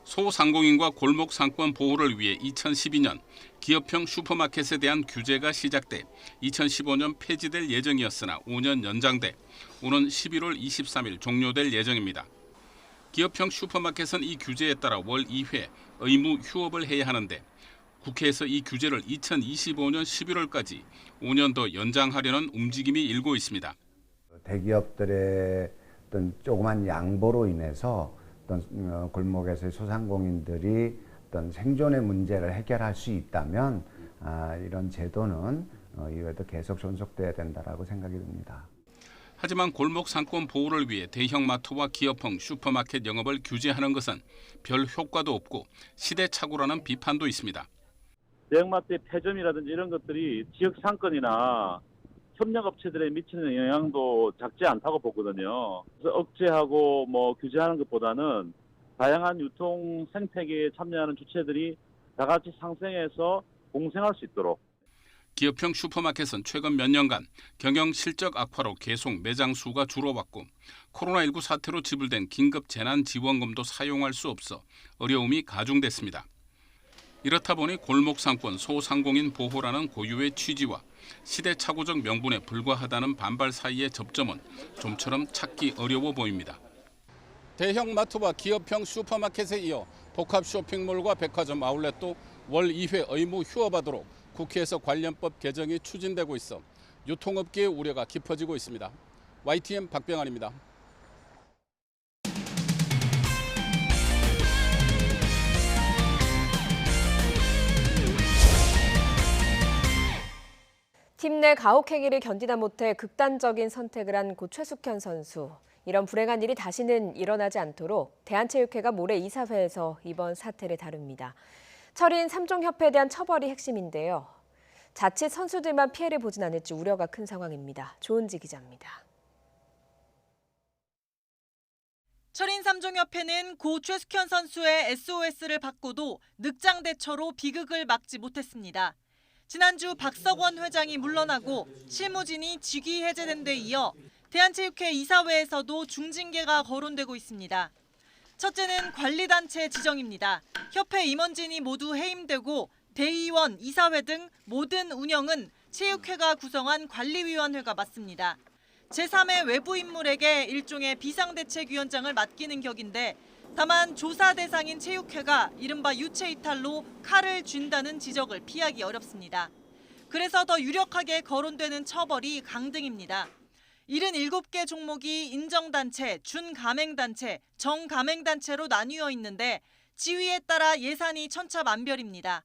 소상공인과 골목 상권 보호를 위해 2012년 기업형 슈퍼마켓에 대한 규제가 시작돼 2015년 폐지될 예정이었으나 5년 연장돼 오는 11월 23일 종료될 예정입니다. 기업형 슈퍼마켓은 이 규제에 따라 월 2회 의무 휴업을 해야 하는데 국회에서 이 규제를 2025년 11월까지 5년 더 연장하려는 움직임이 일고 있습니다. 대기업들의 어떤 조그만 양보로 인해서 어떤 골목에서의 소상공인들이 어떤 생존의 문제를 해결할 수 있다면 이런 제도는 이후에도 계속 존속돼야 된다라고 생각이 듭니다. 하지만 골목 상권 보호를 위해 대형마트와 기업형 슈퍼마켓 영업을 규제하는 것은 별 효과도 없고 시대착오라는 비판도 있습니다. 대형마트의 폐점이라든지 이런 것들이 지역 상권이나 협력업체들에 미치는 영향도 작지 않다고 보거든요. 그래서 억제하고 규제하는 것보다는 다양한 유통 생태계에 참여하는 주체들이 다 같이 상생해서 공생할 수 있도록. 기업형 슈퍼마켓은 최근 몇 년간 경영 실적 악화로 계속 매장 수가 줄어왔고 코로나19 사태로 지불된 긴급 재난지원금도 사용할 수 없어 어려움이 가중됐습니다. 이렇다 보니 골목 상권 소상공인 보호라는 고유의 취지와 시대착오적 명분에 불과하다는 반발 사이의 접점은 좀처럼 찾기 어려워 보입니다. 대형마트와 기업형 슈퍼마켓에 이어 복합 쇼핑몰과 백화점 아울렛도 월 2회 의무 휴업하도록 국회에서 관련법 개정이 추진되고 있어 유통업계의 우려가 깊어지고 있습니다. YTN 박병환입니다. 팀 내 가혹행위를 견디다 못해 극단적인 선택을 한 고 최숙현 선수. 이런 불행한 일이 다시는 일어나지 않도록 대한체육회가 모레 이사회에서 이번 사태를 다룹니다. 철인 3종 협회에 대한 처벌이 핵심인데요. 자칫 선수들만 피해를 보진 않을지 우려가 큰 상황입니다. 조은지 기자입니다. 철인 3종협회는 고 최숙현 선수의 SOS를 받고도 늑장 대처로 비극을 막지 못했습니다. 지난주 박석원 회장이 물러나고 실무진이 직위 해제된 데 이어 대한체육회 이사회에서도 중징계가 거론되고 있습니다. 첫째는 관리단체 지정입니다. 협회 임원진이 모두 해임되고 대의원, 이사회 등 모든 운영은 체육회가 구성한 관리위원회가 맡습니다. 제3의 외부 인물에게 일종의 비상대책위원장을 맡기는 격인데 다만 조사 대상인 체육회가 이른바 유체이탈로 칼을 쥔다는 지적을 피하기 어렵습니다. 그래서 더 유력하게 거론되는 처벌이 강등입니다. 77개 종목이 인정단체, 준가맹단체, 정가맹단체로 나뉘어 있는데 지위에 따라 예산이 천차만별입니다.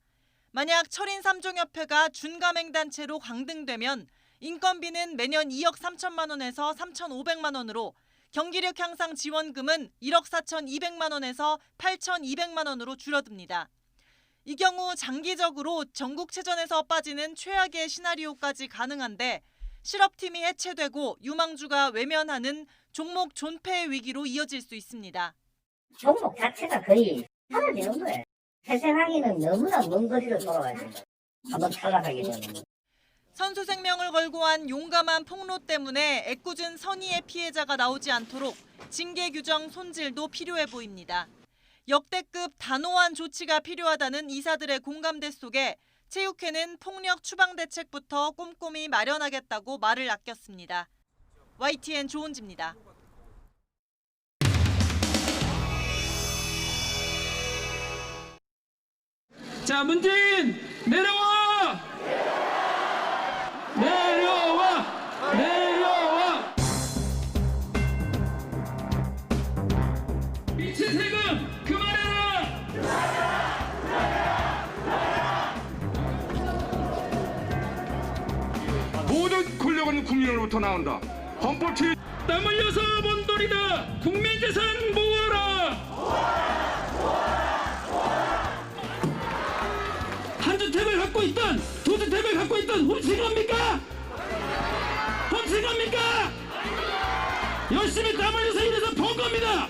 만약 철인 3종협회가 준가맹단체로 강등되면 인건비는 매년 2억 3천만 원에서 3,500만 원으로 경기력 향상 지원금은 1억 4,200만 원에서 8,200만 원으로 줄어듭니다. 이 경우 장기적으로 전국체전에서 빠지는 최악의 시나리오까지 가능한데 실업팀이 해체되고 유망주가 외면하는 종목 존폐 위기로 이어질 수 있습니다. 종목 자체가 거의 사라지는 거예요. 회생하기는 너무나 먼 거리를 돌아가야 된다. 한번 탈락하게 되면. 선수 생명을 걸고 한 용감한 폭로 때문에 애꿎은 선의의 피해자가 나오지 않도록 징계 규정 손질도 필요해 보입니다. 역대급 단호한 조치가 필요하다는 이사들의 공감대 속에 체육회는 폭력 추방 대책부터 꼼꼼히 마련하겠다고 말을 아꼈습니다. YTN 조은지입니다. 자, 문재인 내려와! 내려와! 내려와! 미친 세금 그만해라! 모든 권력은 국민으로부터 나온다. 헌법 치 땀 흘려서 번 돈이다. 국민재산 모아라. 한 주택을 갖고 있던 두 주택을 갖고 있던 훔친 겁니까? 훔친 겁니까? 열심히 땀 흘려서 일해서 번 겁니다.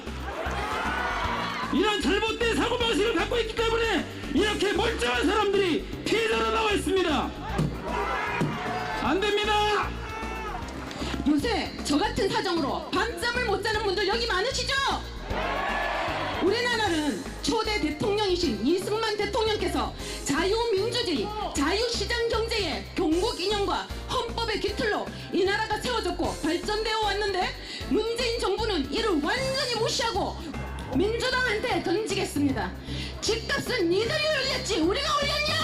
이런 잘못된 사고방식을 갖고 있기 때문에 이렇게 멀쩡한 사람들이 피해자로 나와 있습니다. 안 됩니다. 요새 저 같은 사정으로 밤잠을 못 자는 분들 여기 많으시죠? 우리나라는 초대 대통령이신 이승만 대통령께서 자유민주주의, 자유시장 경제의 경국 이념과 헌법의 기틀로 이 나라가 세워졌고 발전되어 왔는데 문재인 정부는 이를 완전히 무시하고 민주당한테 던지겠습니다. 집값은 니들이 올렸지 우리가 올렸냐?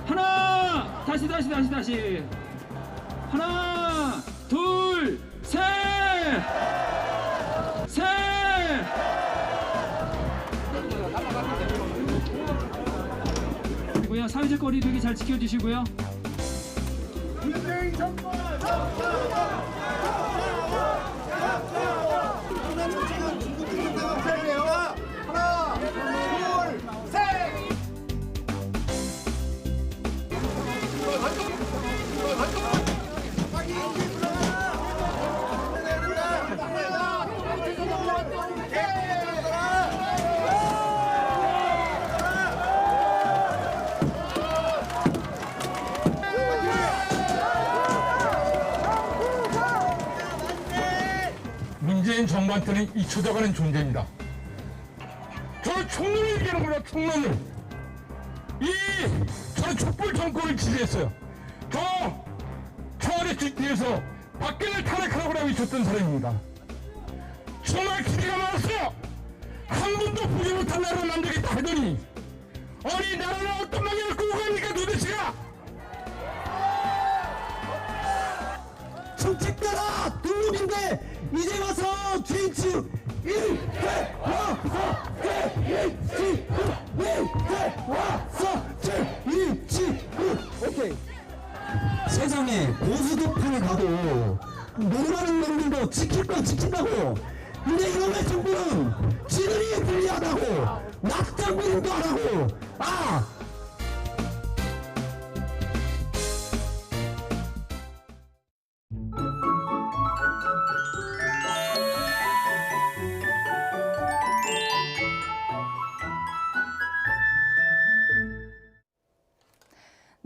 하나, 다시. 하나, 둘, 셋! 그리고요, 사회적 거리두기 잘 지켜주시고요. 문재인 정부 문재인 정부한테는 잊혀져가는 존재입니다. 저는 총론을 얘기하는구나, 총론을. 저는 촛불 정권을 지지했어요. 청와대 뒤에서 박근혜를 탄핵하라고 외쳤던 사람입니다. 정말 기대가 많았어요. 한 번도 보지 못한 나라를 만들겠다 하더니 아니 나라를 어떤 방향을 끌고 갑니까 도대체가? 정책 따라 등록인데 이제 와서 주인치 1회 와서 제1치 1회 와서 제1치 오케이. 세상에 보수도판에 가도 노라는 놈들도 지킬 건 지킨다고. 근데 이놈의 정부는 지들이 불리하다고 낙장부림도 안 하고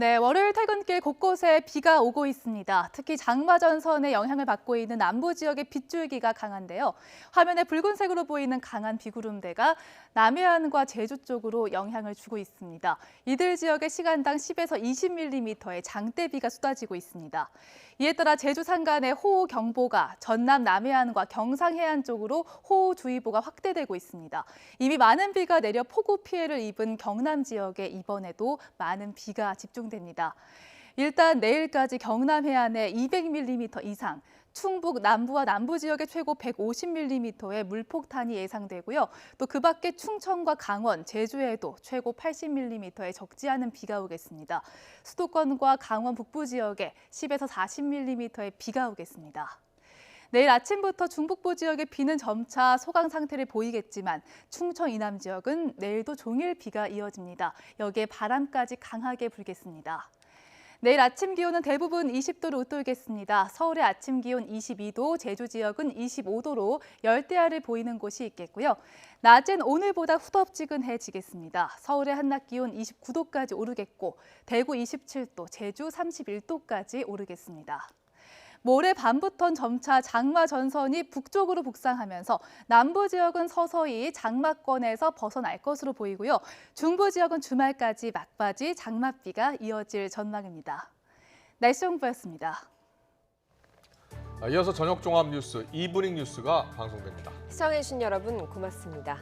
네, 월요일 퇴근길 곳곳에 비가 오고 있습니다. 특히 장마전선의 영향을 받고 있는 남부 지역의 빗줄기가 강한데요. 화면에 붉은색으로 보이는 강한 비구름대가 남해안과 제주 쪽으로 영향을 주고 있습니다. 이들 지역에 시간당 10에서 20mm의 장대비가 쏟아지고 있습니다. 이에 따라 제주 산간에 호우경보가 전남 남해안과 경상 해안 쪽으로 호우주의보가 확대되고 있습니다. 이미 많은 비가 내려 폭우 피해를 입은 경남 지역에 이번에도 많은 비가 집중됩니다. 일단 내일까지 경남 해안에 200mm 이상, 충북 남부와 남부 지역에 최고 150mm의 물폭탄이 예상되고요. 또 그 밖에 충청과 강원, 제주에도 최고 80mm의 적지 않은 비가 오겠습니다. 수도권과 강원 북부 지역에 10에서 40mm의 비가 오겠습니다. 내일 아침부터 중북부 지역의 비는 점차 소강 상태를 보이겠지만 충청 이남 지역은 내일도 종일 비가 이어집니다. 여기에 바람까지 강하게 불겠습니다. 내일 아침 기온은 대부분 20도를 웃돌겠습니다. 서울의 아침 기온 22도, 제주 지역은 25도로 열대야를 보이는 곳이 있겠고요. 낮엔 오늘보다 후덥지근해지겠습니다. 서울의 한낮 기온 29도까지 오르겠고 대구 27도, 제주 31도까지 오르겠습니다. 모레 밤부터는 점차 장마 전선이 북쪽으로 북상하면서 남부 지역은 서서히 장마권에서 벗어날 것으로 보이고요. 중부 지역은 주말까지 막바지 장맛비가 이어질 전망입니다. 날씨 정보였습니다. 이어서 저녁 종합 뉴스 이브닝 뉴스가 방송됩니다. 시청해주신 여러분 고맙습니다.